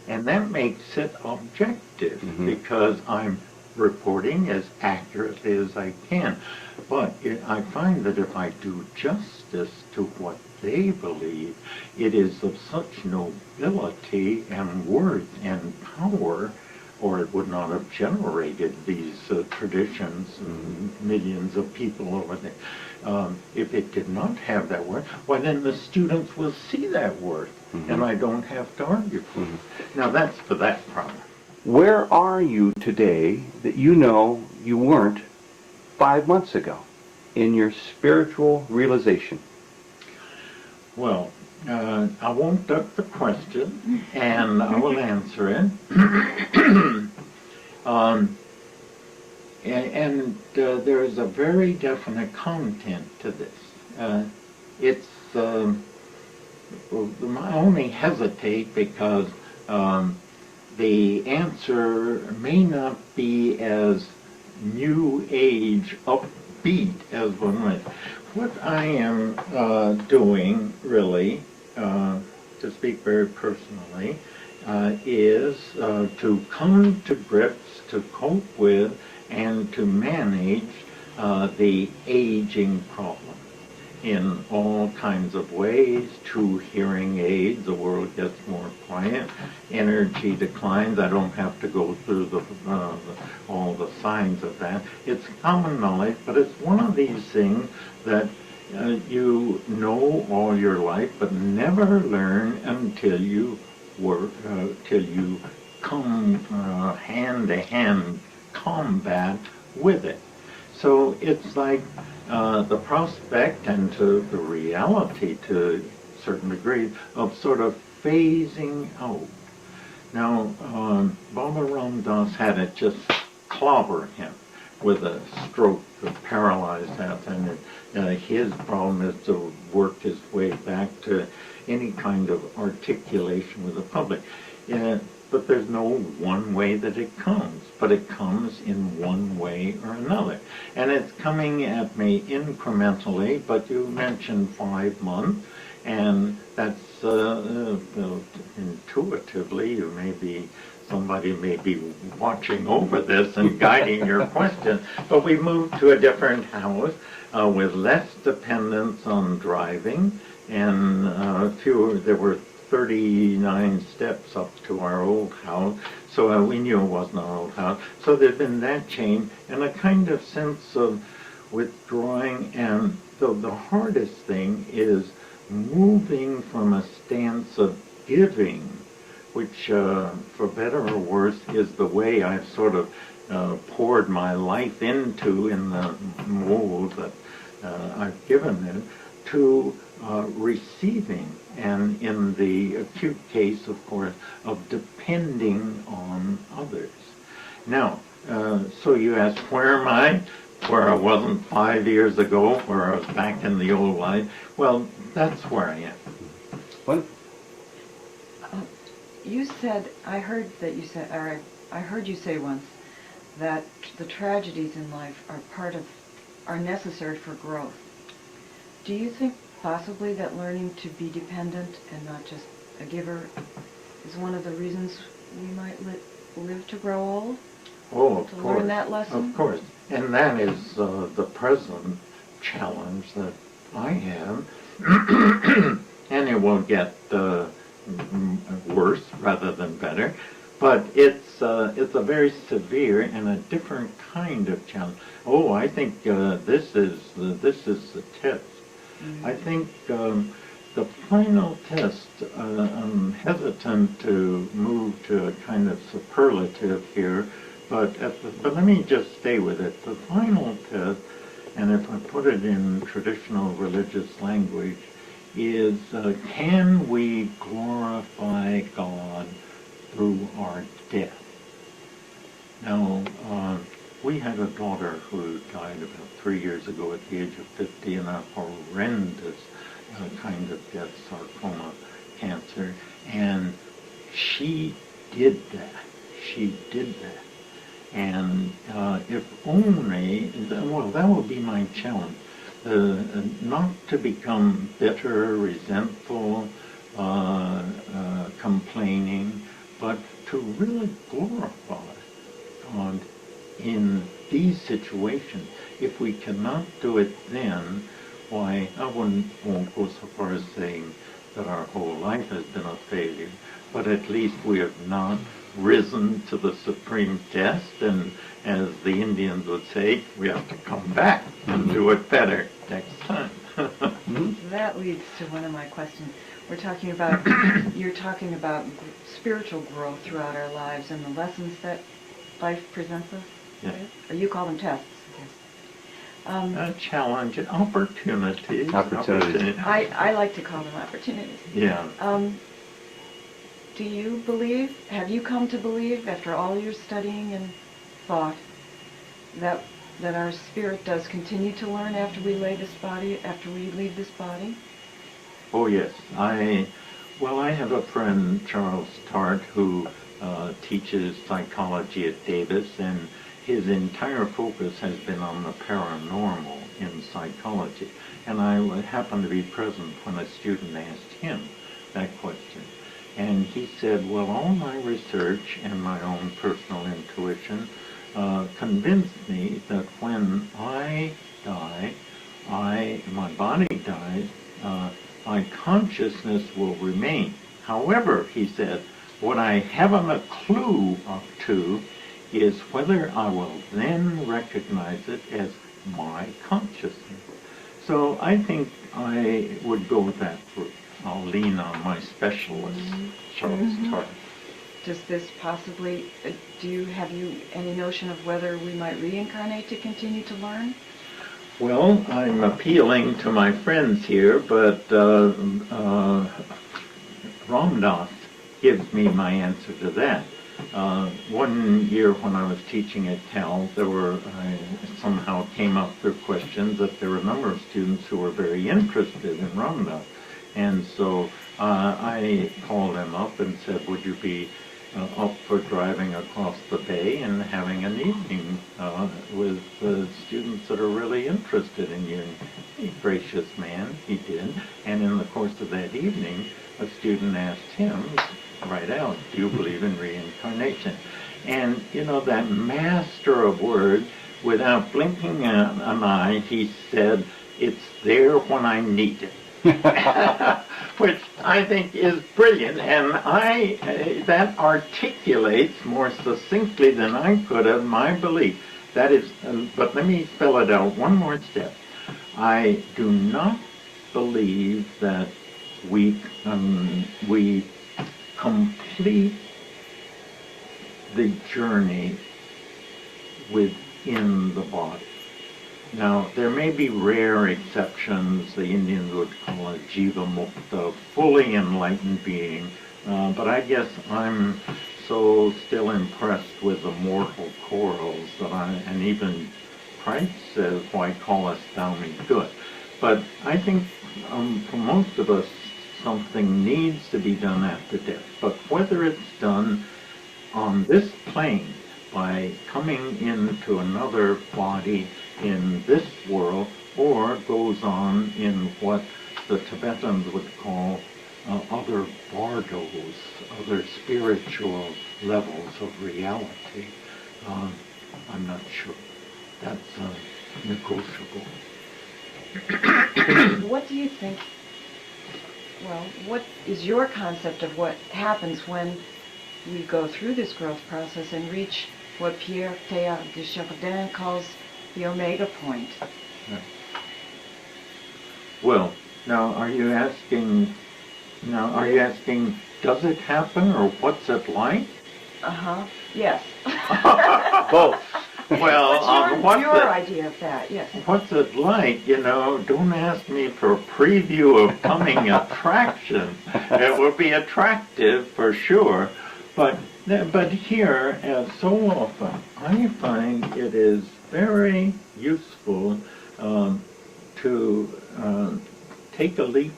And that makes it objective because I'm reporting as accurately as I can. But I find that if I do justice to what they believe, it is of such nobility and worth and power, or it would not have generated these traditions and millions of people over there. If it did not have that worth, why then the students will see that worth, and I don't have to argue for it. Now that's for that problem. Where are you today that you know you weren't 5 months ago in your spiritual realization? Well, I won't duck the question, and I will answer it. There is a very definite content to this. I only hesitate because the answer may not be as new age upbeat as one might. What I am doing, really, to speak very personally, is to come to grips, to cope with, and to manage the aging problem in all kinds of ways. 2 hearing aids, the world gets more quiet, energy declines. I don't have to go through all the signs of that. It's common knowledge, but it's one of these things that you know all your life, but never learn until you work, till you come hand-to-hand combat with it. So it's like the prospect and to the reality to a certain degree of sort of phasing out. Now, Baba Ram Dass had it just clobber him with a stroke that paralyzed that, and his problem is to work his way back to any kind of articulation with the public. But there's no one way that it comes, but it comes in one way or another. And it's coming at me incrementally, but you mentioned 5 months, and that's intuitively, somebody may be watching over this and guiding your question, but we moved to a different house with less dependence on driving, and there were 39 steps up to our old house, so we knew it wasn't our old house. So there's been that change and a kind of sense of withdrawing, and so the hardest thing is moving from a stance of giving, which for better or worse is the way I've sort of poured my life into in the mold that I've given it, to receiving, and in the acute case, of course, of depending on others. Now, so you ask, where am I? Where I wasn't 5 years ago, where I was back in the old life. Well, that's where I am. What? You said, I heard you say once that the tragedies in life are necessary for growth. Do you think possibly that learning to be dependent and not just a giver is one of the reasons we might live to grow old? Oh, of to course. Learn that lesson? Of course. And that is the present challenge that I have. And it will get worse rather than better. But it's a very severe and a different kind of challenge. Oh, I think this is the test. I think the final test, I'm hesitant to move to a kind of superlative here, but let me just stay with it. The final test, and if I put it in traditional religious language, is can we glorify God through our death? Now, we had a daughter who died about 3 years ago at the age of 50 in a horrendous kind of death, sarcoma cancer, and she did that. She did that. And if only, well, that would be my challenge, not to become bitter, resentful, complaining, but to really glorify God in these situations. If we cannot do it then, why, I won't go so far as saying that our whole life has been a failure, but at least we have not risen to the supreme test, and as the Indians would say, we have to come back and do it better next time. That leads to one of my questions. You're talking about spiritual growth throughout our lives and the lessons that life presents us with, or you call them tests, I guess. A challenge, opportunities. I like to call them opportunities. Yeah. Do you believe, have you come to believe, after all your studying and thought, that our spirit does continue to learn after we leave this body? Oh yes. I have a friend, Charles Tart, who teaches psychology at Davis, and his entire focus has been on the paranormal in psychology. And I happened to be present when a student asked him that question. And he said, well, all my research and my own personal intuition convinced me that when I die, my body dies, my consciousness will remain. However, he said, what I haven't a clue to is whether I will then recognize it as my consciousness. So I think I would go with that route. I'll lean on my specialist, Charles Tart. Does this possibly, have you any notion of whether we might reincarnate to continue to learn? Well, I'm appealing to my friends here, but Ramdas gives me my answer to that. One year when I was teaching at Cal, I somehow came up through questions that there were a number of students who were very interested in Ramdas. And so I called them up and said, would you be up for driving across the bay and having an evening with students that are really interested in you? A gracious man, he did. And in the course of that evening, a student asked him, right out, do you believe in reincarnation? And, that master of words, without blinking an eye, he said, it's there when I need it. Which I think is brilliant, and that articulates more succinctly than I could have my belief. That is, but let me spell it out one more step. I do not believe that we complete the journey within the body. Now, there may be rare exceptions. The Indians would call it Jiva Mukta, fully enlightened being. But I guess I'm so still impressed with the mortal corals that and even Christ says, why callest thou me good? But I think for most of us, something needs to be done after death. But whether it's done on this plane by coming into another body in this world, or goes on in what the Tibetans would call other bardos, other spiritual levels of reality, I'm not sure. That's negotiable. What do you think, well, what is your concept of what happens when we go through this growth process and reach what Pierre Teilhard de Chardin calls the omega point? Yeah. Well, now are you asking, does it happen, or what's it like? Yes. Both. Well, what's your idea of that? Yes. What's it like? Don't ask me for a preview of coming attraction. It will be attractive for sure, but here, as so often, I find it is very useful to take a leaf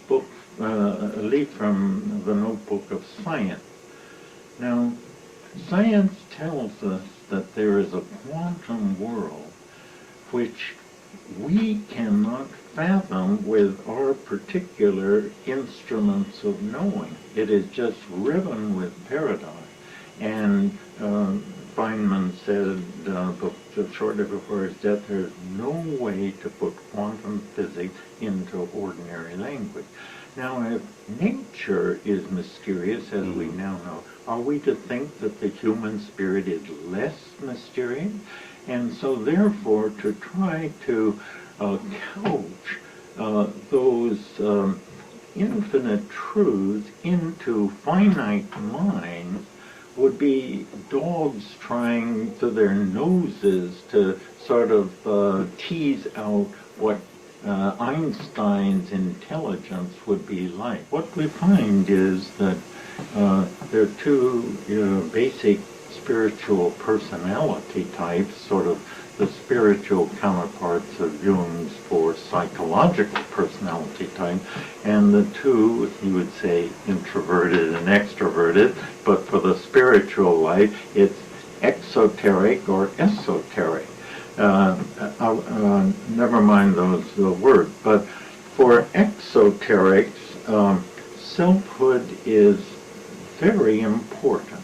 from the notebook of science. Now, science tells us that there is a quantum world which we cannot fathom with our particular instruments of knowing. It is just riven with paradox. And Feynman said shortly before his death, there's no way to put quantum physics into ordinary language. Now, if nature is mysterious, as we now know, are we to think that the human spirit is less mysterious? And so, therefore, to try to couch those infinite truths into finite minds would be dogs trying to their noses to sort of tease out what Einstein's intelligence would be like. What we find is that there are two basic spiritual personality types, sort of the spiritual counterparts of Jung's four psychological personality type, and the two, you would say, introverted and extroverted, but for the spiritual life, it's exoteric or esoteric. Never mind those words, but for exoterics, selfhood is very important,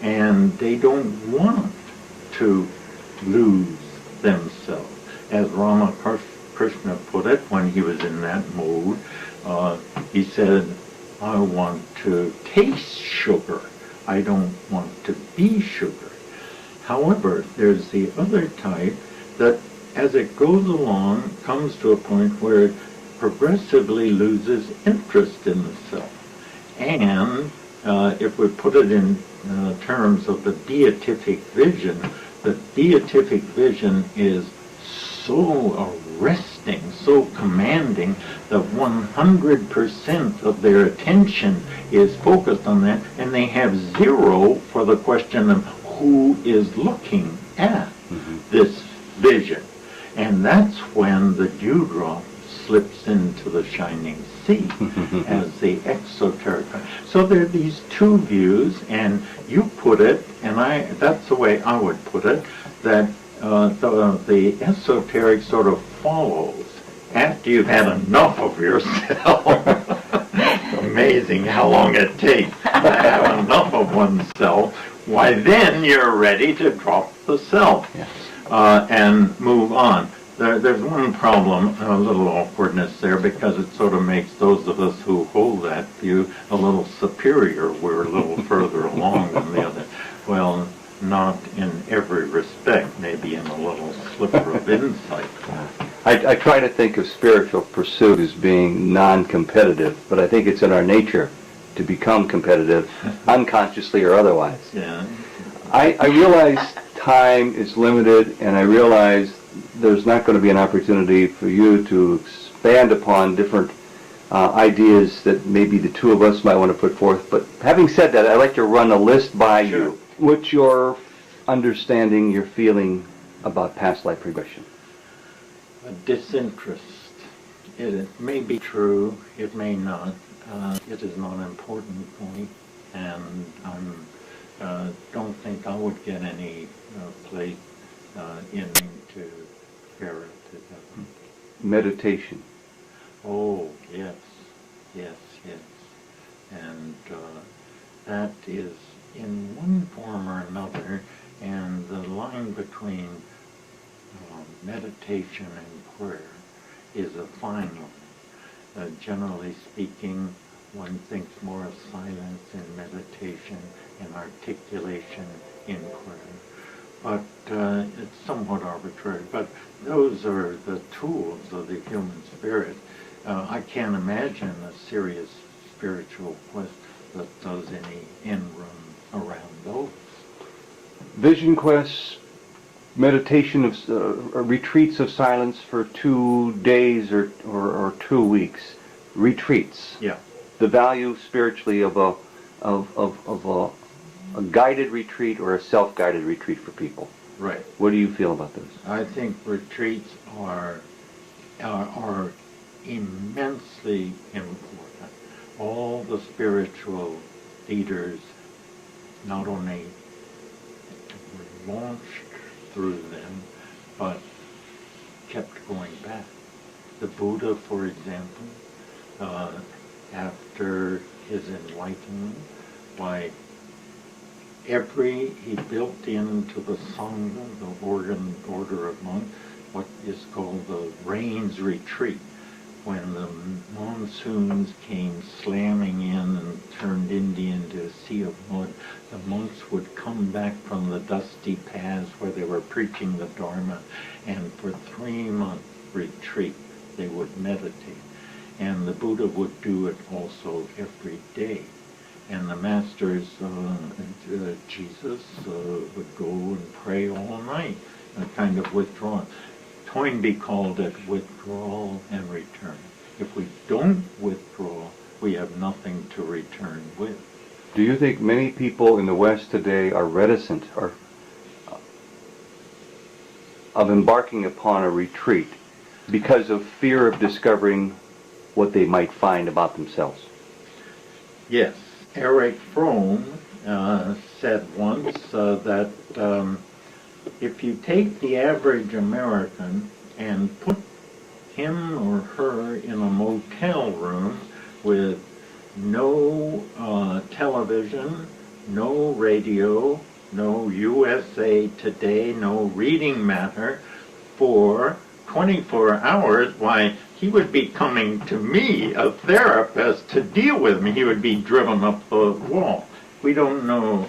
and they don't want to lose themselves. As Ramakrishna put it when he was in that mode, he said, I want to taste sugar. I don't want to be sugar. However, there's the other type that, as it goes along, comes to a point where it progressively loses interest in the self. And if we put it in terms of the beatific vision, the beatific vision is so arresting, so commanding, that 100% of their attention is focused on that, and they have zero for the question of who is looking at this vision. And that's when the dewdrop slips into the shining sea as the exoteric. So there are these two views, and you put it, and that's the way I would put it, that the esoteric sort of follows after you've had enough of yourself. Amazing how long it takes to have enough of oneself. Why, then you're ready to drop the self and move on. There's one problem, a little awkwardness there, because it sort of makes those of us who hold that view a little superior. We're a little further along than the other. Well, not in every respect, maybe in a little sliver of insight. I try to think of spiritual pursuit as being non-competitive, but I think it's in our nature to become competitive, unconsciously or otherwise. Yeah. I realize time is limited, and I realize there's not going to be an opportunity for you to expand upon different ideas that maybe the two of us might want to put forth. But having said that, I'd like to run a list by you. What's your understanding, your feeling about past life regression? A disinterest. It may be true, it may not. It is not an important point, and I don't think I would get any place into spirit. Meditation. Oh, yes. And that is in one form or another, and the line between meditation and prayer is a fine line. Generally speaking, one thinks more of silence in meditation and articulation in prayer. But it's somewhat arbitrary. But those are the tools of the human spirit. I can't imagine a serious spiritual quest that does any in-run around those. Vision quests, meditation of retreats of silence for 2 days or 2 weeks, retreats. Yeah. The value spiritually of a guided retreat or a self-guided retreat for people. Right. What do you feel about those? I think retreats are immensely important. All the spiritual leaders not only were launched through them, but kept going back. The Buddha, for example, after his enlightenment, he built into the Sangha, the order of monks, what is called the Rains Retreat. When the monsoons came slamming in and turned India into a sea of mud, the monks would come back from the dusty paths where they were preaching the Dharma, and for 3-month retreat they would meditate. And the Buddha would do it also every day. And the masters, Jesus, would go and pray all night, kind of withdrawn. Toynbee called it withdrawal and return. If we don't withdraw, we have nothing to return with. Do you think many people in the West today are reticent of embarking upon a retreat because of fear of discovering what they might find about themselves? Yes. Eric Fromm said once that if you take the average American and put him or her in a motel room with no television, no radio, no USA Today, no reading matter for 24 hours, why, he would be coming to me, a therapist, to deal with me. He would be driven up the wall. We don't know,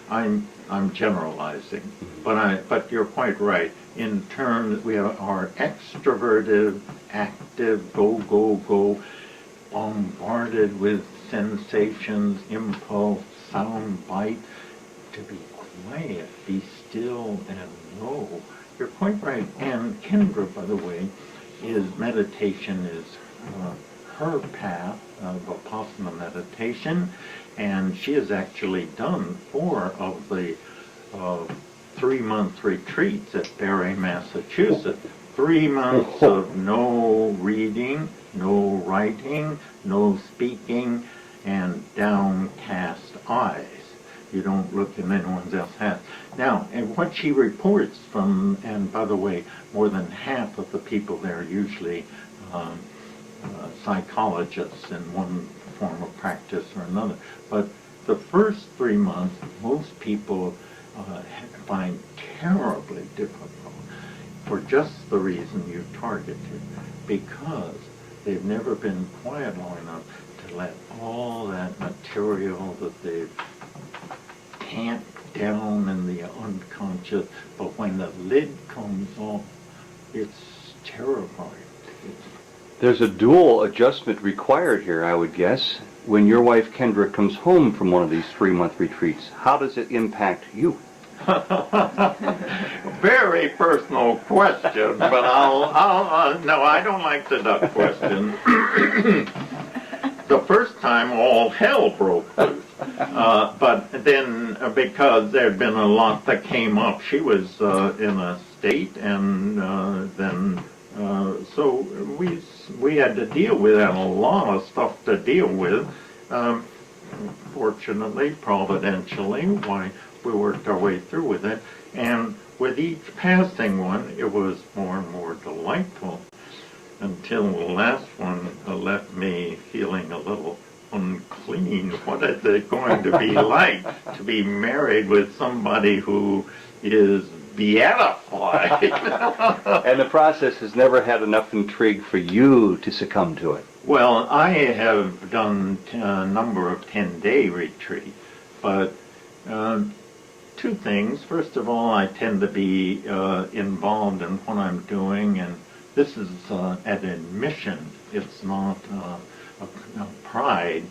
I'm generalizing, but you're quite right. In terms, we are extroverted, active, go, bombarded with sensations, impulse, sound bite. To be quiet, be still, and know. You're quite right. And Kendra, by the way, meditation is her path of Vipassana meditation, and she has actually done 4 of the 3-month retreats at Barre, Massachusetts. 3 months of no reading, no writing, no speaking, and downcast eyes. You don't look in anyone else's hat. Now, and what she reports from, and by the way, more than half of the people there are usually psychologists in one form of practice or another. But the first 3 months, most people find terribly difficult for just the reason you targeted, because they've never been quiet long enough to let all that material that they've tamped down in the unconscious, but when the lid comes off, it's terrifying. There's a dual adjustment required here, I would guess. When your wife Kendra comes home from one of these 3-month retreats, how does it impact you? Very personal question, but no, I don't like the duck question. The first time, all hell broke loose. But then, because there had been a lot that came up, she was in a state, and then so we had to deal with that, a lot of stuff to deal with. Fortunately, providentially, why we worked our way through with it, and with each passing one, it was more and more delightful, until the last one left me feeling a little unclean. What is it going to be like to be married with somebody who is beatified? And the process has never had enough intrigue for you to succumb to it. Well, I have done a number of 10-day retreats, but two things. First of all, I tend to be involved in what I'm doing, and this is an admission. It's not a pride,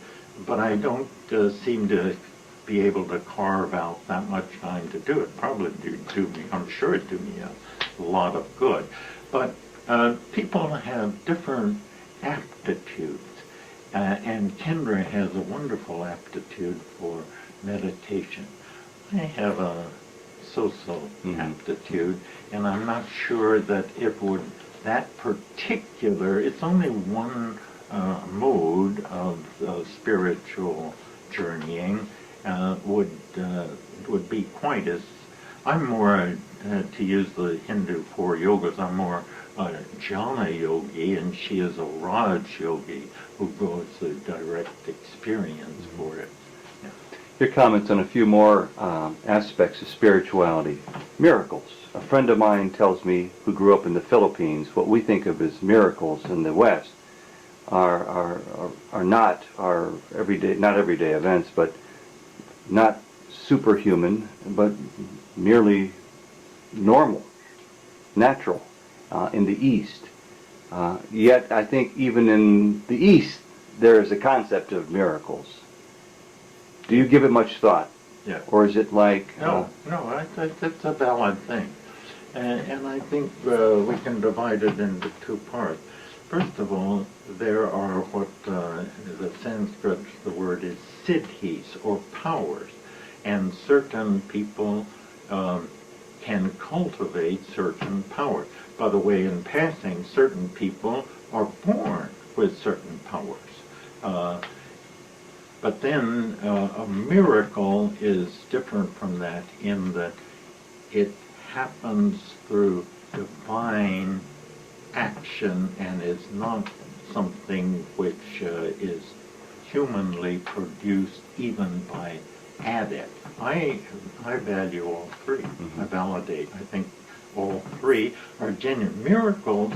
but I don't seem to be able to carve out that much time to do it. Probably do me, I'm sure it do me a lot of good. But people have different aptitudes, and Kendra has a wonderful aptitude for meditation. I have a so-so aptitude, and I'm not sure that it would, that particular, it's only one mode of spiritual journeying, would be quite as, I'm more, to use the Hindu 4 yogas, I'm more jhana yogi, and she is a Raj yogi who goes through direct experience for it. Yeah. Your comments on a few more aspects of spirituality. Miracles. A friend of mine tells me, who grew up in the Philippines, what we think of as miracles in the West are not our everyday, not everyday events, but not superhuman, but merely normal, natural in the East. Yet I think even in the East there is a concept of miracles. Do you give it much thought? Yeah. Or is it like... No, I think that's a valid thing. And I think we can divide it into two parts. First of all, there are what the Sanskrit, the word is siddhis, or powers. And certain people can cultivate certain powers. By the way, in passing, certain people are born with certain powers. But then a miracle is different from that in that it happens through divine action and is not something which is humanly produced even by adept. I value all three. I validate. I think all three are genuine. Miracles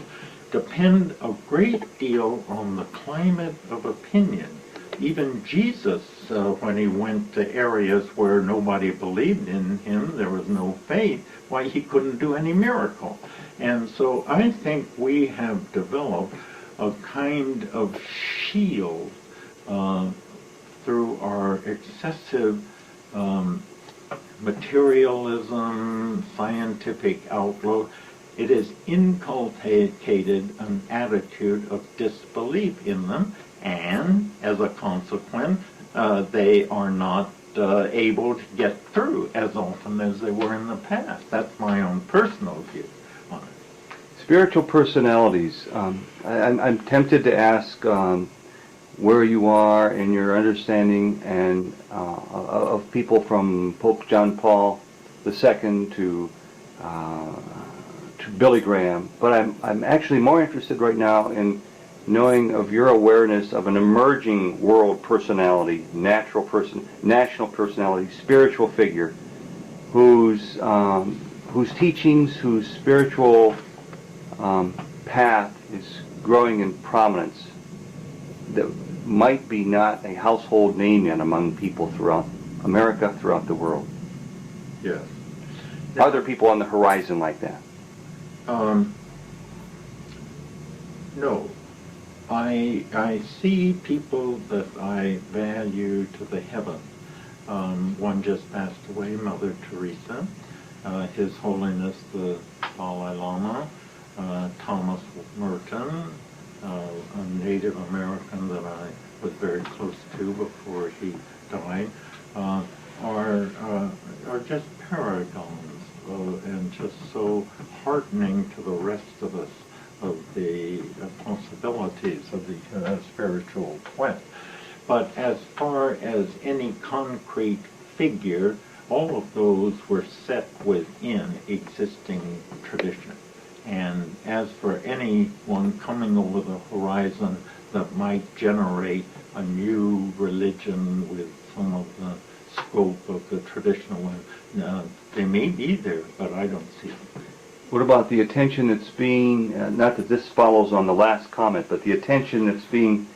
depend a great deal on the climate of opinion. Even Jesus, when he went to areas where nobody believed in him, there was no faith, why, he couldn't do any miracle. And so I think we have developed a kind of shield through our excessive materialism, scientific outlook. It has inculcated an attitude of disbelief in them, and as a consequence, they are not able to get through as often as they were in the past. That's my own personal view on it. Spiritual personalities. I'm tempted to ask where you are in your understanding and of people from Pope John Paul II to Billy Graham, but I'm actually more interested right now in knowing of your awareness of an emerging world personality, national personality, spiritual figure, whose teachings, whose spiritual path is growing in prominence, that might be not a household name yet among people throughout America, throughout the world. Yes. Are there people on the horizon like that? No. I see people that I value to the heaven. One just passed away, Mother Teresa. His Holiness the Dalai Lama, Thomas Merton, a Native American that I was very close to before he died, are just paragons and just so heartening to the rest of us of the possibilities of the spiritual quest. But as far as any concrete figure, all of those were set within existing tradition. And as for anyone coming over the horizon that might generate a new religion with some of the scope of the traditional one, they may be there, but I don't see them. What about the attention that's being, not that this follows on the last comment, but the attention that's being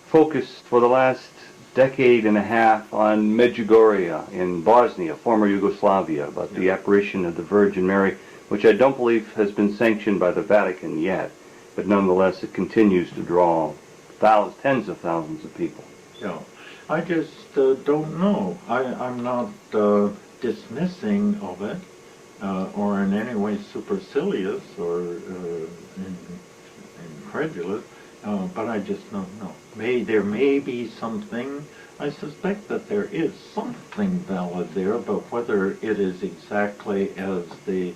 focused for the last decade and a half on Medjugorje in Bosnia, former Yugoslavia, about the apparition of the Virgin Mary, which I don't believe has been sanctioned by the Vatican yet, but nonetheless it continues to draw tens of thousands of people. Yeah, I just don't know. I'm not dismissing of it or in any way supercilious or incredulous, but I just don't know. There may be something. I suspect that there is something valid there, but whether it is exactly as the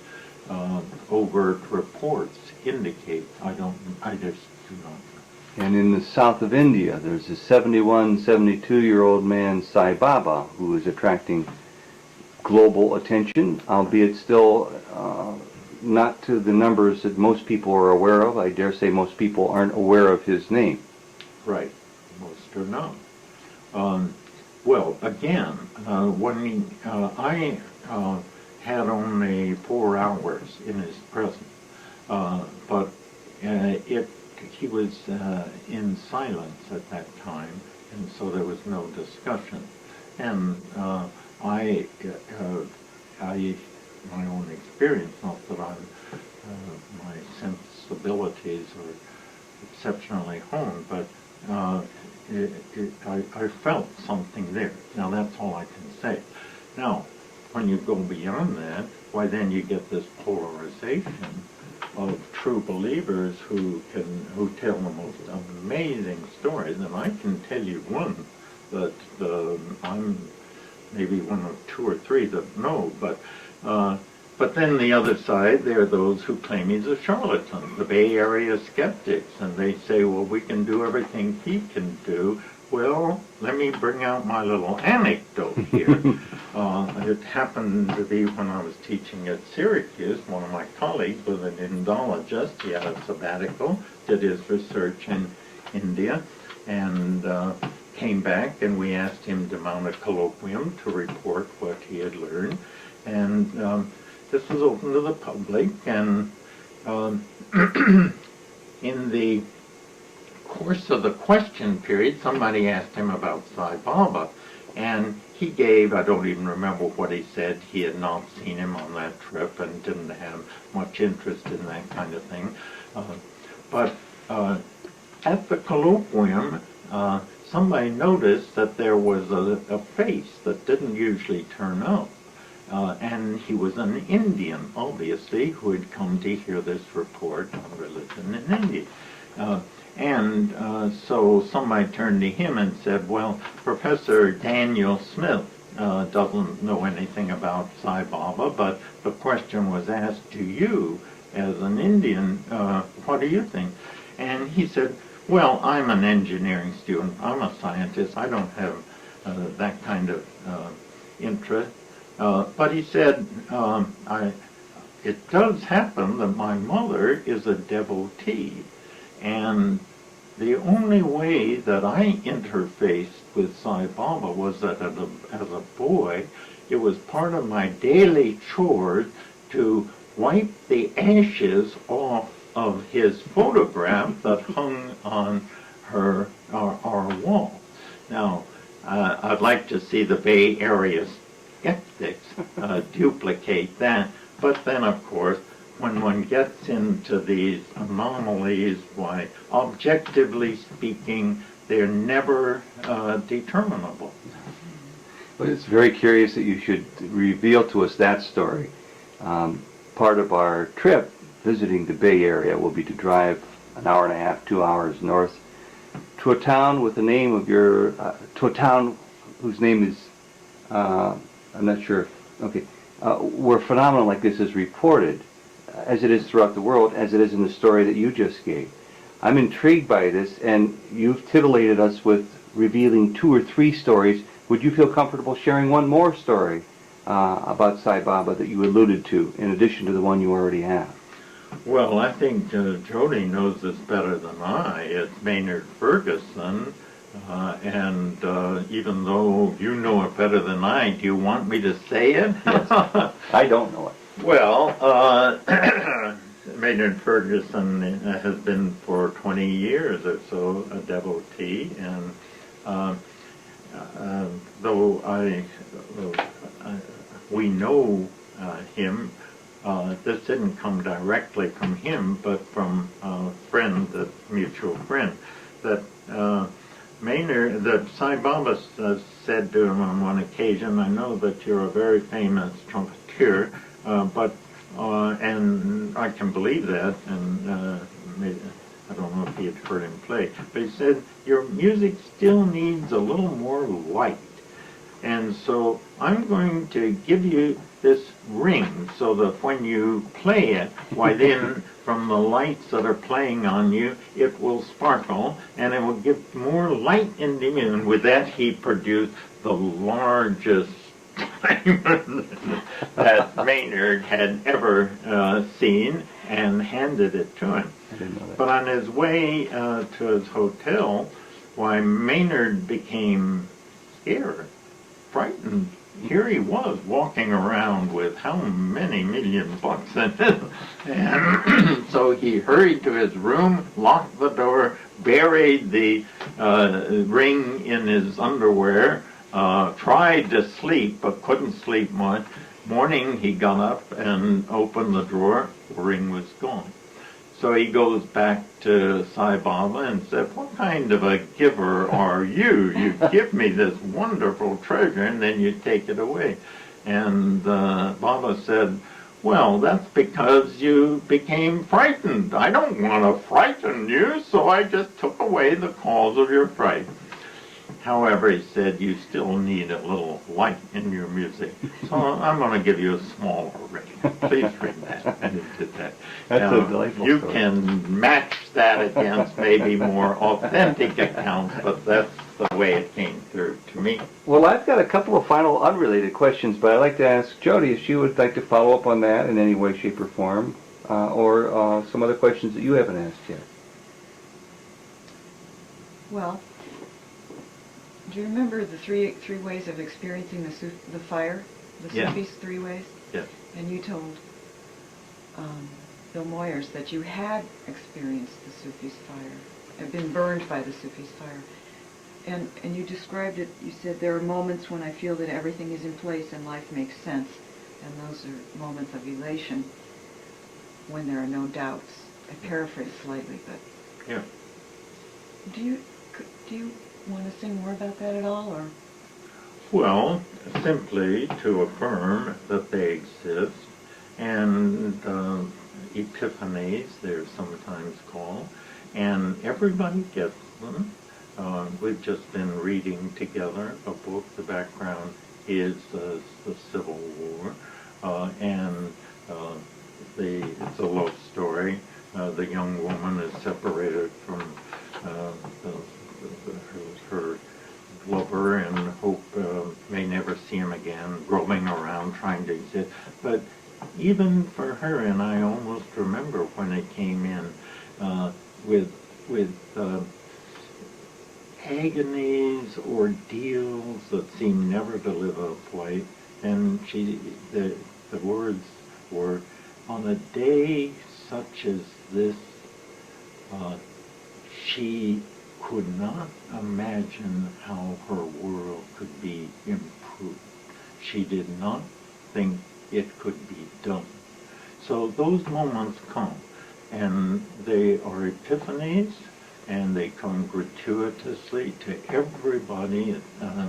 overt reports indicate, I just do not know. And in the south of India, there's a 71, 72-year-old man, Sai Baba, who is attracting global attention, albeit still not to the numbers that most people are aware of. I dare say most people aren't aware of his name. Right. Most are not. Well, again, when I had only 4 hours in his presence, but he was in silence at that time, and so there was no discussion. And my own experience, not that my sensibilities are exceptionally honed, but I felt something there. Now that's all I can say. Now, when you go beyond that, why then you get this polarization of true believers who tell the most amazing stories, and I can tell you one that I'm maybe one of 2 or 3 that know, but then the other side, there are those who claim he's a charlatan, the Bay Area skeptics, and they say, well, we can do everything he can do. Well, let me bring out my little anecdote here. It happened to be when I was teaching at Syracuse, one of my colleagues was an Indologist. He had a sabbatical, did his research in India, and came back, and we asked him to mount a colloquium to report what he had learned. And this was open to the public, and in the course of the question period, somebody asked him about Sai Baba, and he gave, I don't even remember what he said, he had not seen him on that trip and didn't have much interest in that kind of thing. But at the colloquium, somebody noticed that there was a face that didn't usually turn up. And he was an Indian, obviously, who had come to hear this report on religion in India. So somebody turned to him and said, well, Professor Daniel Smith doesn't know anything about Sai Baba, but the question was asked to you as an Indian, what do you think? And he said, well, I'm an engineering student, I'm a scientist, I don't have that kind of interest. But he said, it does happen that my mother is a devotee, and the only way that I interfaced with Sai Baba was that as a boy, it was part of my daily chores to wipe the ashes off of his photograph that hung on our wall. Now, I'd like to see the Bay Area skeptics duplicate that, but then, of course, when one gets into these anomalies, why, objectively speaking, they're never determinable. But it's very curious that you should reveal to us that story. Part of our trip visiting the Bay Area will be to drive an hour and a half, 2 hours north to a town with the name of your, to a town whose name is, I'm not sure, okay, where a phenomenon like this is reported, as it is throughout the world, as it is in the story that you just gave. I'm intrigued by this, and you've titillated us with revealing 2 or 3 stories. Would you feel comfortable sharing one more story about Sai Baba that you alluded to, in addition to the one you already have? Well, I think Jody knows this better than I. It's Maynard Ferguson, and even though you know it better than I, do you want me to say it? Yes. I don't know it. Well, Maynard Ferguson has been for 20 years or so a devotee, and though we know him, this didn't come directly from him, but from a friend, a mutual friend, that that Sai Baba said to him on one occasion, "I know that you're a very famous trumpeter, and I can believe that," and I don't know if he had heard him play, but he said, "Your music still needs a little more light. And so I'm going to give you this ring so that when you play it, why then from the lights that are playing on you, it will sparkle and it will give more light in the music." And with that he produced the largest diamond that Maynard had ever seen and handed it to him. But on his way to his hotel, why, Maynard became scared, frightened. Here he was walking around with how many $1 million in it. And so he hurried to his room, locked the door, buried the ring in his underwear, tried to sleep but couldn't sleep much. Morning he got up and opened the drawer. The ring was gone. So he goes back to Sai Baba and said, "What kind of a giver are you? You give me this wonderful treasure and then you take it away." And Baba said, "Well, that's because you became frightened. I don't want to frighten you, so I just took away the cause of your fright." However, he said, "You still need a little light in your music, so I'm going to give you a smaller ring. Please ring that." And he did that. That's now, a delightful you story. can match that against maybe more authentic accounts, but that's the way it came through to me. Well, I've got a couple of final unrelated questions, but I'd like to ask Jody if she would like to follow up on that in any way, shape, or form, or some other questions that you haven't asked yet. Well, do you remember the three ways of experiencing the fire? The Yeah. Sufis' 3 ways? Yes. And you told Bill Moyers that you had experienced the Sufis' fire, had been burned by the Sufis' fire. And you described it, you said, "There are moments when I feel that everything is in place and life makes sense, and those are moments of elation when there are no doubts." I paraphrase slightly, but Yeah. do you want to sing more about that at all, or? Well, simply to affirm that they exist, and epiphanies, they're sometimes called, and everybody gets them. We've just been reading together a book. The background is the Civil War, and it's a love story. The young woman is separated from her lover and hope may never see him again, roaming around trying to exist. But even for her, and I almost remember when it came in with agonies, ordeals that seem never to live up right, and the words were, "On a day such as this, she could not imagine how her world could be improved. She did not think it could be done." So those moments come, and they are epiphanies, and they come gratuitously to everybody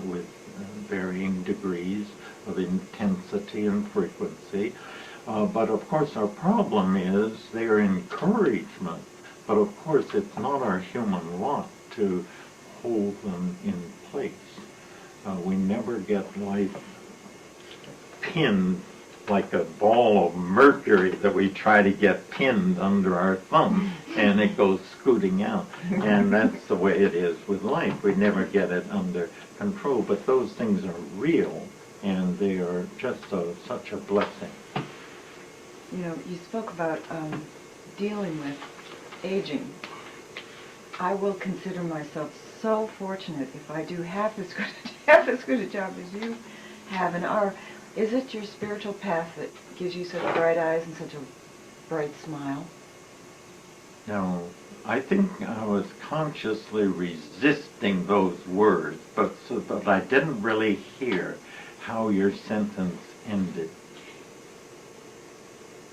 with varying degrees of intensity and frequency. But of course our problem is their encouragement. But of course it's not our human lot to hold them in place. We never get life pinned like a ball of mercury that we try to get pinned under our thumb and it goes scooting out. And that's the way it is with life. We never get it under control. But those things are real and they are just such a blessing. You know, you spoke about dealing with aging. I will consider myself so fortunate if I do half as good a job as you have. And is it your spiritual path that gives you such bright eyes and such a bright smile? No, I think I was consciously resisting those words, but I didn't really hear how your sentence ended.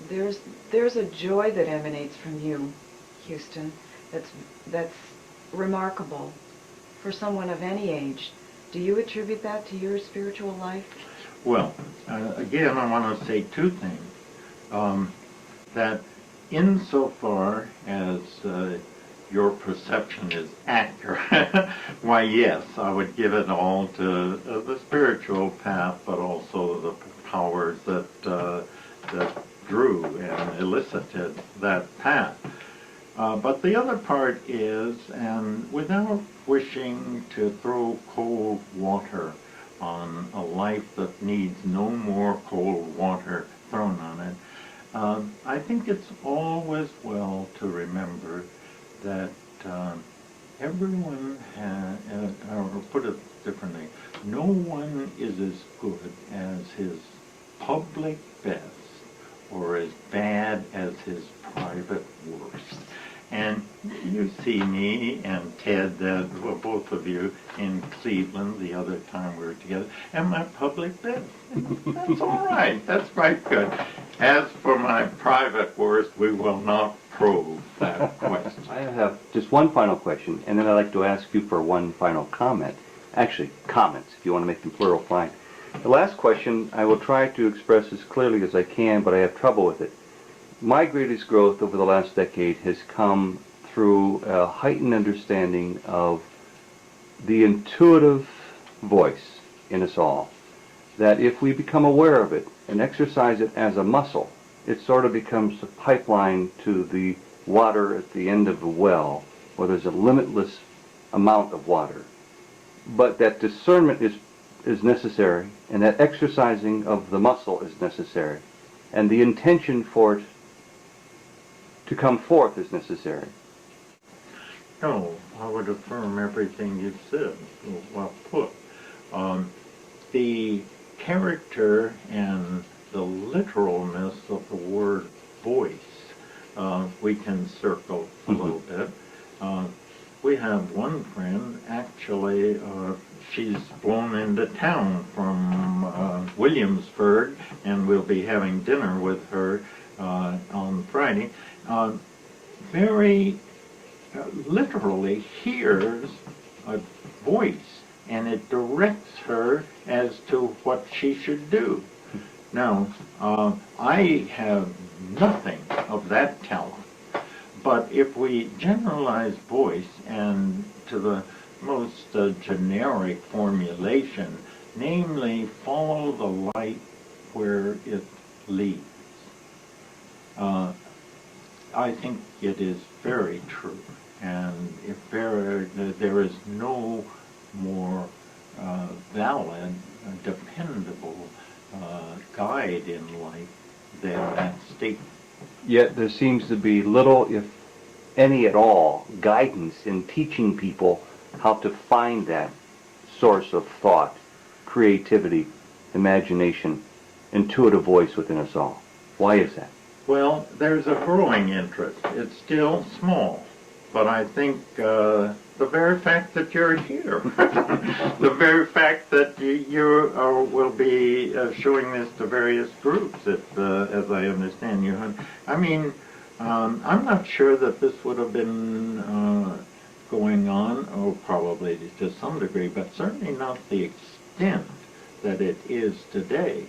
There's a joy that emanates from you, Huston, that's remarkable for someone of any age. Do you attribute that to your spiritual life? Well, again, I want to say two things. That insofar as your perception is accurate, why yes, I would give it all to the spiritual path, but also the powers that drew and elicited that path. But the other part is, and without wishing to throw cold water on a life that needs no more cold water thrown on it, I think it's always well to remember that everyone or put it differently, no one is as good as his public best or as bad as his private worst. And you see me and Ted, well, both of you, in Cleveland the other time we were together, and my public best. That's all right. That's quite good. As for my private worst, we will not probe that question. I have just one final question, and then I'd like to ask you for one final comment. Actually, comments, if you want to make them plural, fine. The last question I will try to express as clearly as I can, but I have trouble with it. My greatest growth over the last decade has come through a heightened understanding of the intuitive voice in us all. That if we become aware of it and exercise it as a muscle, it sort of becomes a pipeline to the water at the end of the well, where there's a limitless amount of water. But that discernment is necessary, and that exercising of the muscle is necessary, and the intention for it to come forth is necessary. No, I would affirm everything you've said. Well put. The character and the literalness of the word voice, we can circle a little bit. We have one friend, actually, she's flown into town from Williamsburg, and we'll be having dinner with her on Friday. Very literally hears a voice, and it directs her as to what she should do. Now, I have nothing of that talent, but if we generalize voice and to the most generic formulation, namely follow the light where it leads, I think it is very true, and if there is no more valid, dependable guide in life than that statement. Yet there seems to be little, if any at all, guidance in teaching people how to find that source of thought, creativity, imagination, intuitive voice within us all. Why is that? Well, there's a growing interest. It's still small, but I think the very fact that you're here, the very fact that you will be showing this to various groups, as I understand you. I mean, I'm not sure that this would have been going on, or probably to some degree, but certainly not the extent that it is today.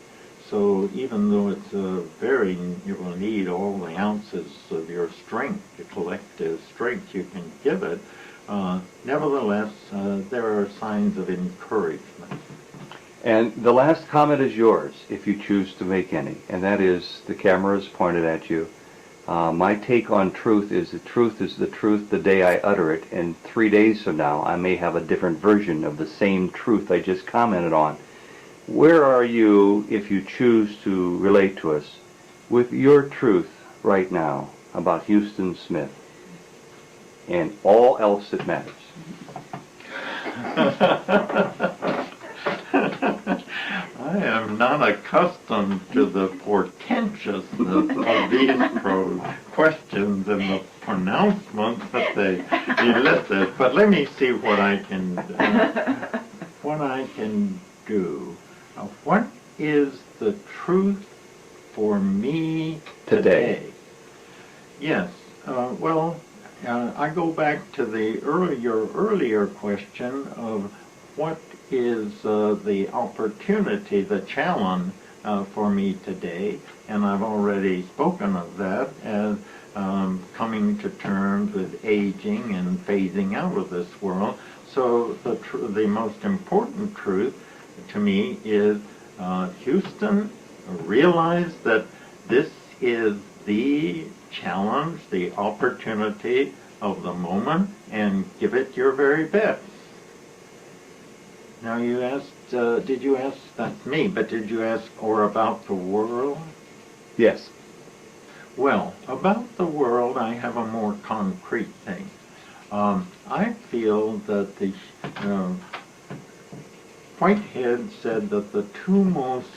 So even though it's very, you will need all the ounces of your strength, the collective strength you can give it, nevertheless, there are signs of encouragement. And the last comment is yours, if you choose to make any, and that is, the camera is pointed at you. My take on truth is the truth the day I utter it, and 3 days from now I may have a different version of the same truth I just commented on. Where are you, if you choose to relate to us, with your truth right now about Huston Smith and all else that matters? I am not accustomed to the portentousness of these questions and the pronouncements that they elicit. But let me see what I can do. What is the truth for me today? Yes. I go back to your earlier question of what is the opportunity, the challenge for me today, and I've already spoken of that as coming to terms with aging and phasing out of this world. So the most important truth to me is Huston realized that this is the challenge, the opportunity of the moment, and give it your very best. Now you asked, did you ask, that's me, but did you ask or about the world? Yes. Well, about the world, I have a more concrete thing. I feel that the Whitehead said that the two most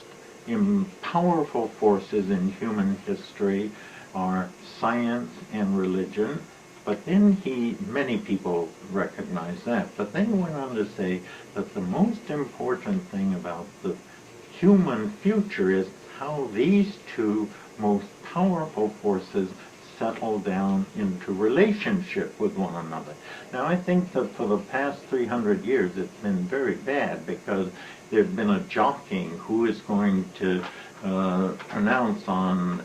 powerful forces in human history are science and religion. But then many people recognize that, but then he went on to say that the most important thing about the human future is how these two most powerful forces settle down into relationship with one another. Now I think that for the past 300 years it's been very bad because there's been a jockeying who is going to pronounce on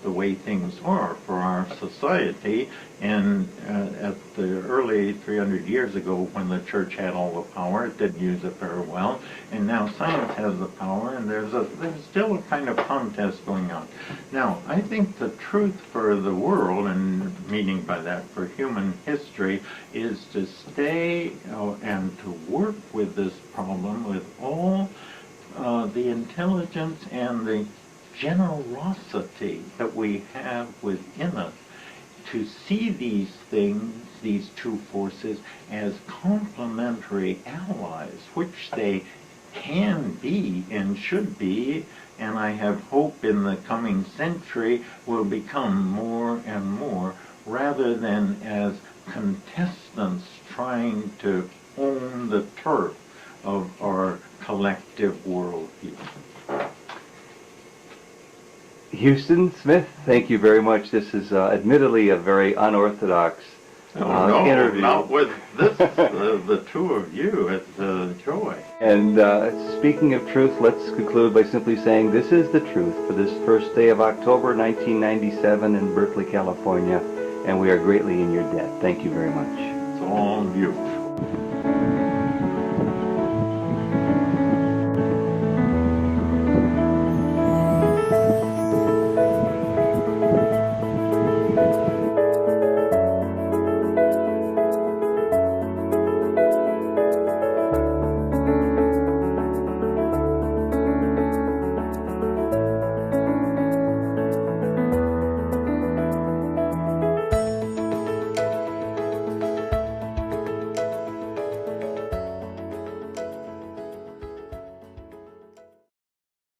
the way things are for our society. And at the early 300 years ago, when the church had all the power, it didn't use it very well. And now science has the power, and there's still a kind of contest going on. Now, I think the truth for the world, and meaning by that for human history, is to stay and to work with this problem with all the intelligence and the generosity that we have within us, to see these things, these two forces, as complementary allies, which they can be and should be, and I have hope in the coming century will become more and more, rather than as contestants trying to own the turf of our collective worldview. Huston Smith, thank you very much. This is admittedly a very unorthodox interview. Not with this, the two of you. It's a joy. And speaking of truth, let's conclude by simply saying this is the truth for this first day of October 1997 in Berkeley, California, and we are greatly in your debt. Thank you very much. It's all beautiful.